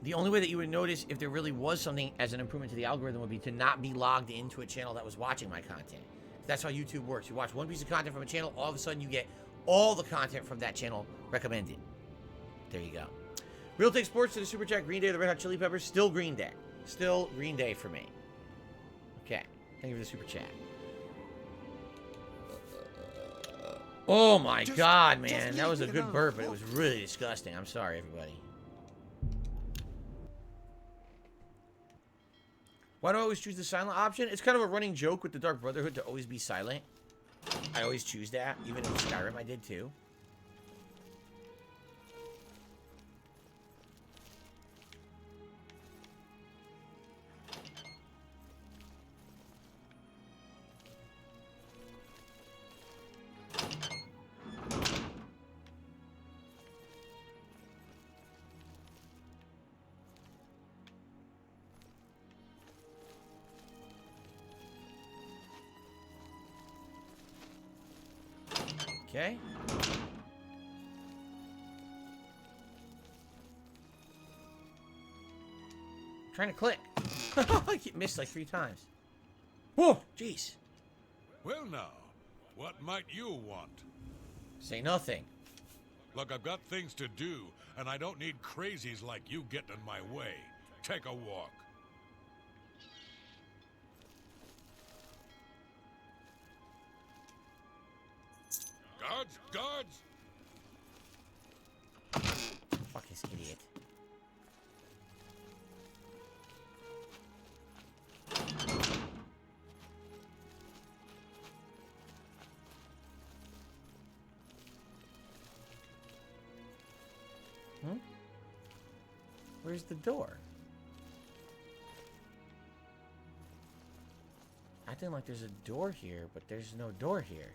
The only way that you would notice if there really was something as an improvement to the algorithm would be to not be logged into a channel that was watching my content. That's how YouTube works. You watch one piece of content from a channel, all of a sudden you get all the content from that channel recommended. There you go. Real Take Sports to the Super Chat. Green Day, the Red Hot Chili Peppers. Still Green Day. Still Green Day for me. Okay. Thank you for the Super Chat. Oh my God, man. That was a good burp, but it was really disgusting. I'm sorry, everybody. Why do I always choose the silent option? It's kind of a running joke with the Dark Brotherhood to always be silent. I always choose that. Even in Skyrim, I did too. Okay. I'm trying to click. I missed like 3 times. Whoa, jeez. Well now, what might you want? Say nothing. Look, I've got things to do, and I don't need crazies like you getting in my way. Take a walk. Guards! Guards! Fuck this idiot. Where's the door? Acting like there's a door here, but there's no door here.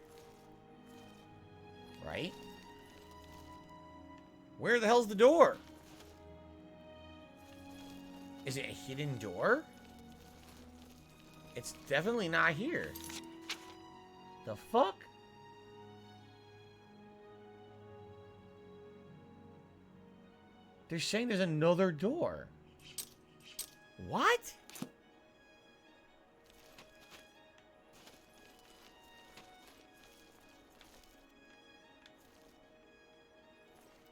Right? Where the hell's the door? Is it a hidden door? It's definitely not here. The fuck? They're saying there's another door. What?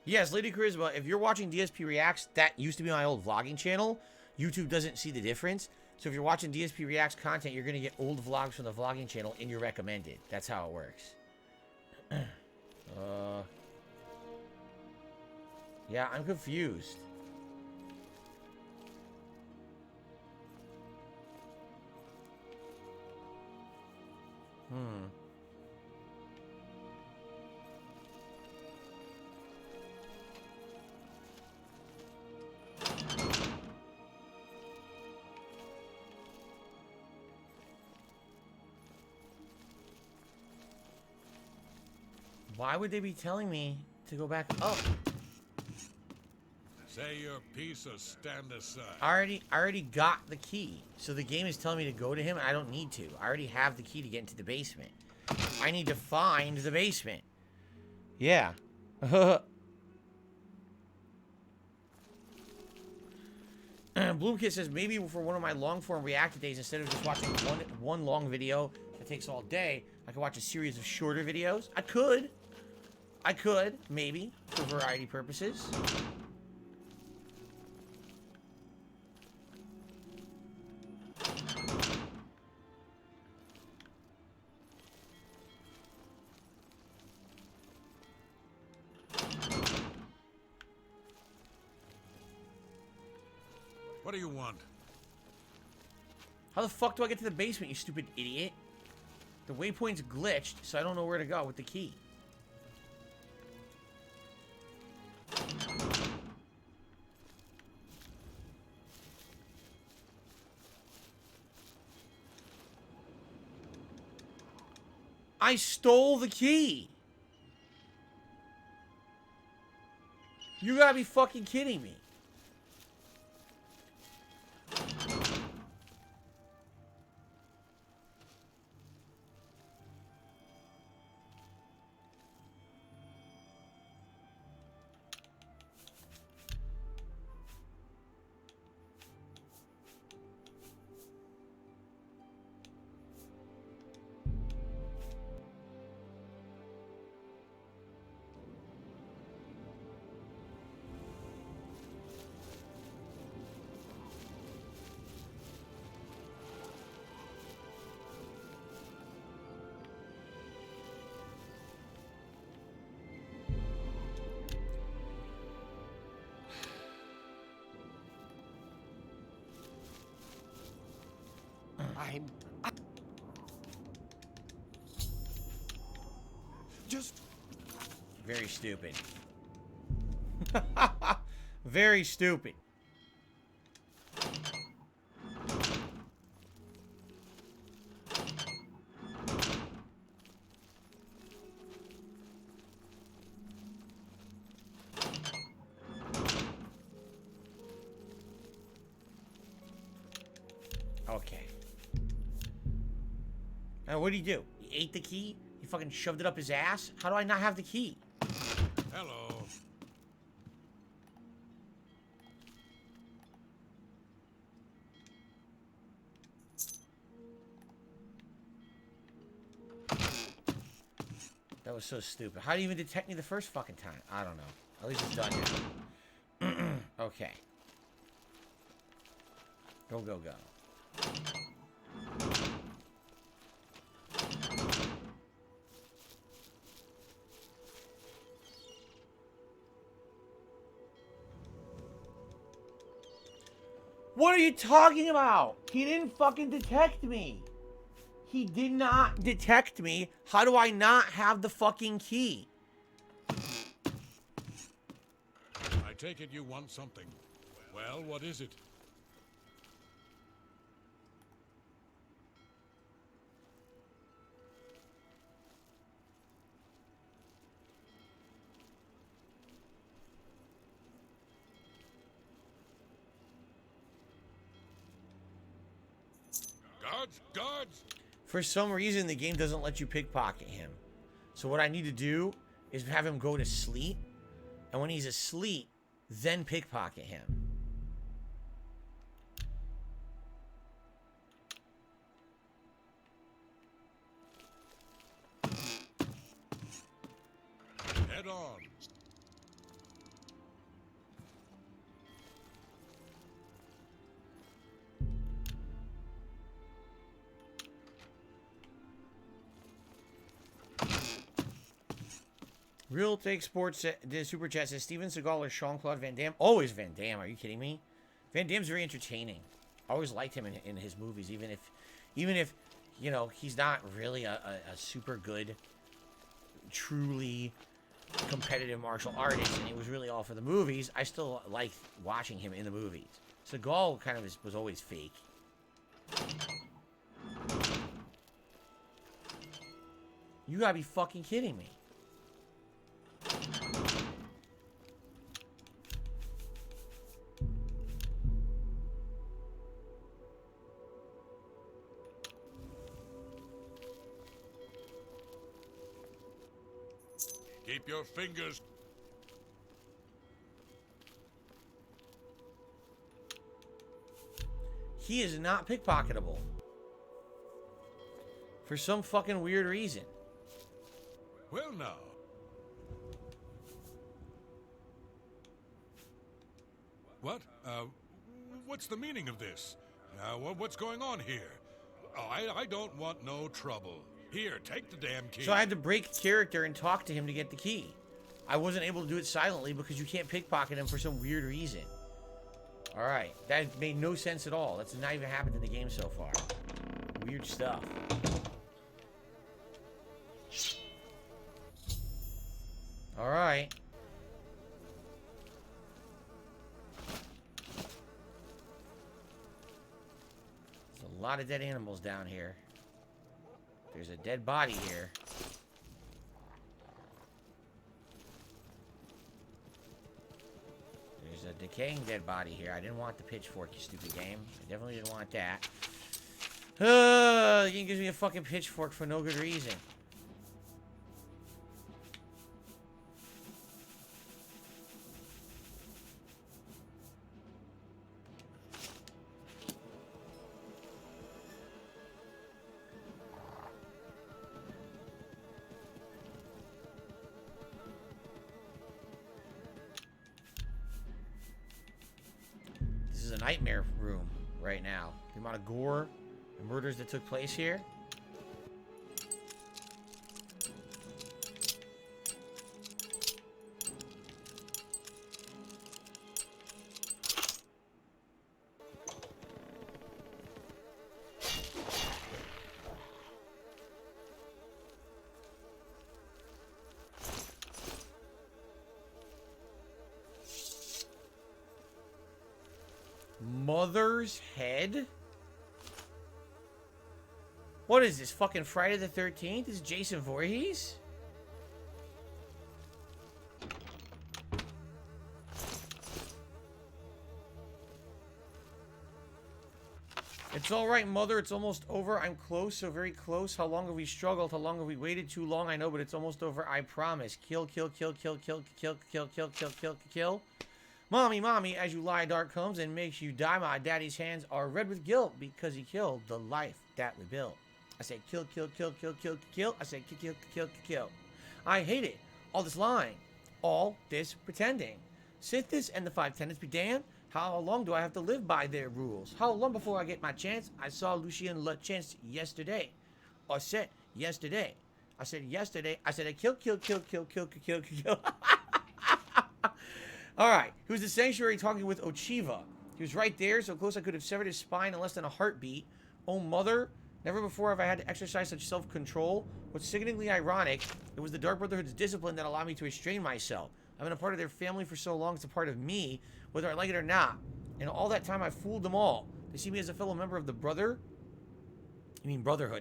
Yes, Lady Charisma, if you're watching DSP Reacts, that used to be my old vlogging channel. YouTube doesn't see the difference. So if you're watching DSP Reacts content, you're going to get old vlogs from the vlogging channel in your recommended. That's how it works. Yeah, I'm confused. Why would they be telling me to go back up? Say your piece or stand aside. I already got the key. So the game is telling me to go to him, and I don't need to. I already have the key to get into the basement. I need to find the basement. Yeah. Bloomkit says, maybe for one of my long-form reactor days, instead of just watching one long video that takes all day, I could watch a series of shorter videos. I could, maybe, for variety purposes. What do you want? How the fuck do I get to the basement, you stupid idiot? The waypoint's glitched, so I don't know where to go with the key. I stole the key! You gotta be fucking kidding me. Just Very stupid. Very stupid. Okay. What did he do? He ate the key? He fucking shoved it up his ass? How do I not have the key? Hello. That was so stupid. How do you even detect me the first fucking time? I don't know. At least it's done here. Okay. Go, go, go. What are you talking about? He didn't fucking detect me. He did not detect me. How do I not have the fucking key? I take it you want something. Well, what is it? Guards! Guards! For some reason, the game doesn't let you pickpocket him. So what I need to do is have him go to sleep. And when he's asleep, then pickpocket him. Head on. Real Take Sports, the Super Chat says, Steven Seagal or Jean-Claude Van Damme? Always Van Damme, are you kidding me? Van Damme's very entertaining. I always liked him in his movies, even if, you know, he's not really a super good, truly competitive martial artist, and he was really all for the movies. I still like watching him in the movies. Seagal kind of was always fake. You gotta be fucking kidding me. Keep your fingers. He is not pickpocketable. For some fucking weird reason. Well, now. What? What's the meaning of this? What's going on here? Oh, I don't want no trouble. Here, take the damn key. So I had to break character and talk to him to get the key. I wasn't able to do it silently because you can't pickpocket him for some weird reason. Alright, that made no sense at all. That's not even happened in the game so far. Weird stuff. Alright. There's a lot of dead animals down here. There's a dead body here. There's a decaying dead body here. I didn't want the pitchfork, you stupid game. I definitely didn't want that. You gives me a fucking pitchfork for no good reason. Nightmare room right now. The amount of gore and murders that took place here. mother's head? What is this, fucking Friday the 13th? This is Jason Voorhees? It's alright, Mother. It's almost over. I'm close, so very close. How long have we struggled? How long have we waited? Too long, I know, but it's almost over. I promise. Kill, kill, kill, kill, kill, kill, kill, kill, kill, kill, kill. Mommy, mommy, as you lie, dark comes and makes you die. My daddy's hands are red with guilt because he killed the life that we built. I said kill, kill, kill, kill, kill, kill. I said kill, kill, kill, kill. I hate it. All this lying. All this pretending. Sithis and the five tenets be damned. How long do I have to live by their rules? How long before I get my chance? I saw Lucian LeChance yesterday. Or said yesterday. I said yesterday. I said kill, kill, kill, kill, kill, kill, kill, kill. Alright. He was the sanctuary talking with Ochiva. He was right there, so close I could have severed his spine in less than a heartbeat. Oh, Mother. Never before have I had to exercise such self-control. What's sickeningly ironic, it was the Dark Brotherhood's discipline that allowed me to restrain myself. I've been a part of their family for so long, it's a part of me, whether I like it or not. And all that time, I fooled them all. They see me as a fellow member of the Brotherhood,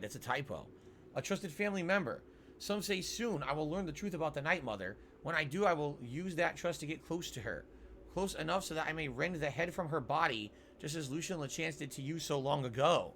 that's a typo. A trusted family member. Some say soon I will learn the truth about the Night Mother. When I do, I will use that trust to get close to her. Close enough so that I may rend the head from her body, just as Lucian LeChance did to you so long ago.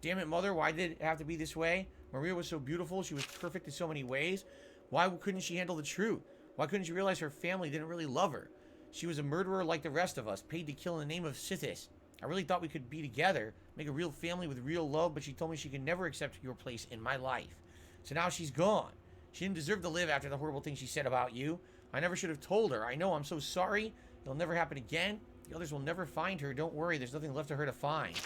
Damn it, Mother, why did it have to be this way? Maria was so beautiful, she was perfect in so many ways. Why couldn't she handle the truth? Why couldn't she realize her family didn't really love her? She was a murderer like the rest of us, paid to kill in the name of Sithis. I really thought we could be together, make a real family with real love, but she told me she could never accept your place in my life. So now she's gone. She didn't deserve to live after the horrible things she said about you. I never should have told her. I know, I'm so sorry. It'll never happen again. The others will never find her. Don't worry, there's nothing left for her to find.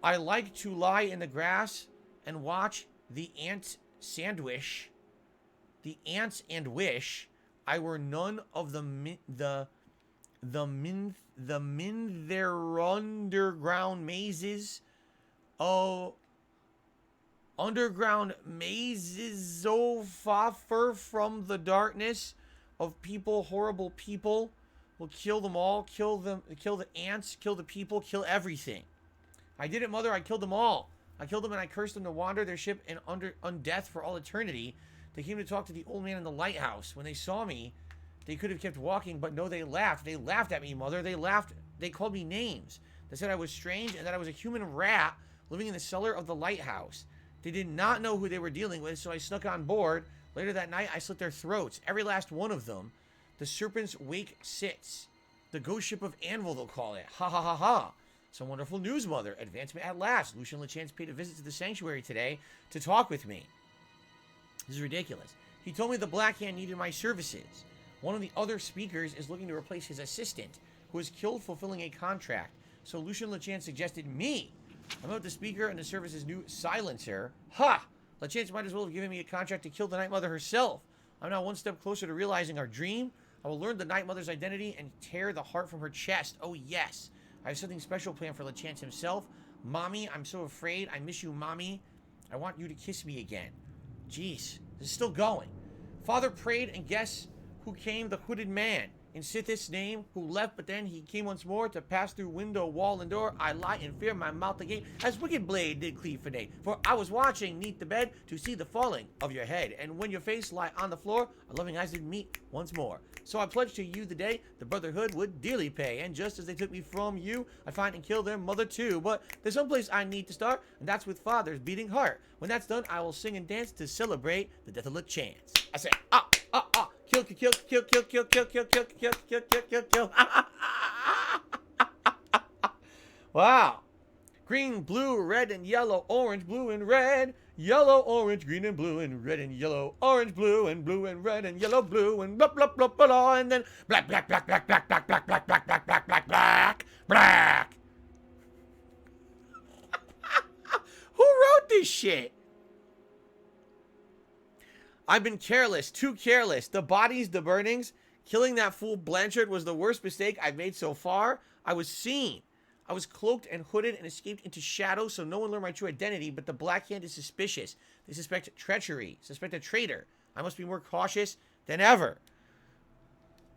I like to lie in the grass and watch the ants sandwich. The ants and wish I were none of the their underground mazes. Oh, underground mazes so far from the darkness of people, horrible people. Will kill them all, kill the ants, kill the people, kill everything. I did it, Mother. I killed them all. I killed them and I cursed them to wander their ship in undeath for all eternity. They came to talk to the old man in the lighthouse. When they saw me, they could have kept walking, but no, they laughed. They laughed at me, Mother. They laughed. They called me names. They said I was strange and that I was a human rat living in the cellar of the lighthouse. They did not know who they were dealing with, so I snuck on board. Later that night, I slit their throats. Every last one of them. The Serpent's Wake sits. The ghost ship of Anvil, they'll call it. Ha ha ha ha. Some wonderful news, Mother. Advancement at last. Lucian LeChance paid a visit to the sanctuary today to talk with me. This is ridiculous. He told me the Black Hand needed my services. One of the other speakers is looking to replace his assistant, who was killed fulfilling a contract. So Lucian LeChance suggested me. I met the speaker and the service's new silencer. Ha! LeChance might as well have given me a contract to kill the Night Mother herself. I'm now one step closer to realizing our dream. I will learn the Night Mother's identity and tear the heart from her chest. Oh, yes. I have something special planned for LeChance himself. Mommy, I'm so afraid. I miss you, Mommy. I want you to kiss me again. Jeez, this is still going. Father prayed, and guess who came? The hooded man. In Sithis' name, who left, but then he came once more to pass through window, wall, and door. I lie in fear, my mouth agape, as wicked blade did cleave for day. For I was watching neath the bed to see the falling of your head. And when your face lie on the floor, our loving eyes did meet once more. So I pledged to you the day the Brotherhood would dearly pay. And just as they took me from you, I find and kill their mother too. But there's someplace I need to start, and that's with Father's beating heart. When that's done, I will sing and dance to celebrate the death of LeChance. I say, kill, kill, kill, kill, kill, kill, kill, kill, kill, kill, kill, kill, kill. Wow. Green, blue, red, and yellow, orange, blue, and red. Yellow, orange, green, and blue, and red, and yellow, orange, blue, and red, and yellow, blue, and blah, blah, blah, blah, and then black, black, black, black, black, black, black, black, black, black, black, black, black, black. Who wrote this shit? I've been careless, too careless. The bodies, the burnings. Killing that fool Blanchard was the worst mistake I've made so far. I was seen. I was cloaked and hooded and escaped into shadow, so no one learned my true identity, but the Black Hand is suspicious. They suspect treachery, suspect a traitor. I must be more cautious than ever.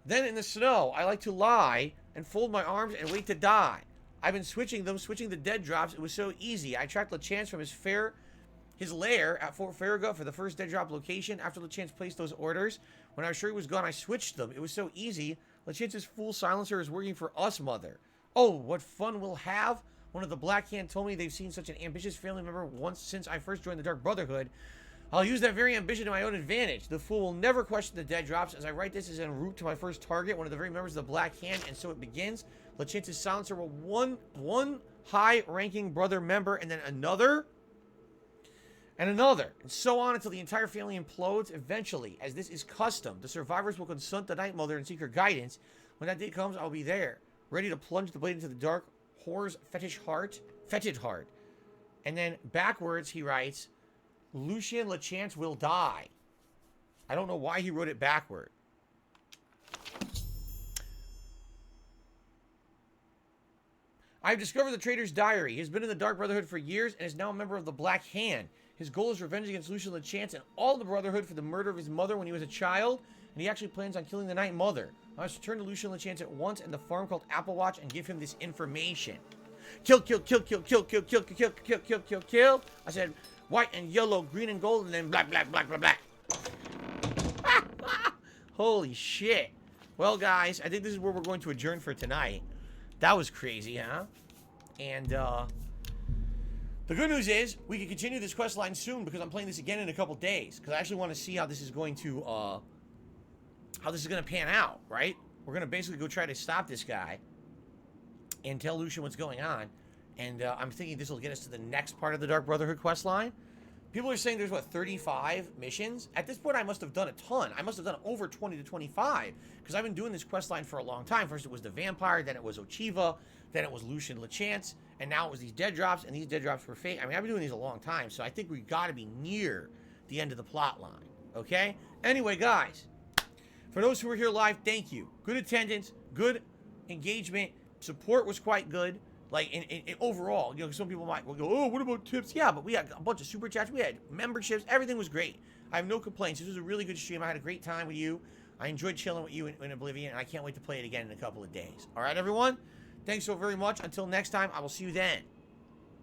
Then in the snow, I like to lie and fold my arms and wait to die. I've been switching the dead drops. It was so easy. I tracked LeChance from his lair at Fort Farragut for the first dead drop location. After LeChance placed those orders, when I was sure he was gone, I switched them. It was so easy. LeChance's fool silencer is working for us, mother. Oh, what fun we'll have. One of the Black Hand told me they've seen such an ambitious family member once since I first joined the Dark Brotherhood. I'll use that very ambition to my own advantage. The fool will never question the dead drops. As I write this is en route to my first target, one of the very members of the Black Hand, and so it begins. LeChance's silencer will one high-ranking brother member, and then another, and another, and so on until the entire family implodes. Eventually, as this is custom, the survivors will consult the Night Mother and seek her guidance. When that day comes, I'll be there, ready to plunge the blade into the dark whore's fetid heart. And then backwards, he writes, Lucien LeChance will die. I don't know why he wrote it backward. I've discovered the traitor's diary. He has been in the Dark Brotherhood for years and is now a member of the Black Hand. His goal is revenge against Lucien LeChance and all the Brotherhood for the murder of his mother when he was a child, and he actually plans on killing the Night Mother. I must return to Lucien LeChance at once and the farm called Applewatch and give him this information. Kill, kill, kill, kill, kill, kill, kill, kill, kill, kill, kill, kill. I said white and yellow, green and gold, and then black, black, black, black, black. Holy shit. Well, guys, I think this is where we're going to adjourn for tonight. That was crazy, huh? And, the good news is, we can continue this quest line soon because I'm playing this again in a couple days. Because I actually want to see how this is going to, pan out, right? We're going to basically go try to stop this guy and tell Lucien what's going on. And, I'm thinking this will get us to the next part of the Dark Brotherhood quest line. People are saying there's, what, 35 missions? At this point, I must have done a ton. I must have done over 20 to 25. Because I've been doing this quest line for a long time. First, it was the Vampire. Then it was Ochiva. Then it was Lucien LeChance. And now it was these dead drops. And these dead drops were fake. I mean, I've been doing these a long time. So I think we got to be near the end of the plot line. Okay? Anyway, guys. For those who were here live, thank you. Good attendance. Good engagement. Support was quite good. Like, in overall, you know, some people might go, oh, what about tips? Yeah, but we had a bunch of super chats. We had memberships. Everything was great. I have no complaints. This was a really good stream. I had a great time with you. I enjoyed chilling with you in Oblivion, and I can't wait to play it again in a couple of days. All right, everyone? Thanks so very much. Until next time, I will see you then.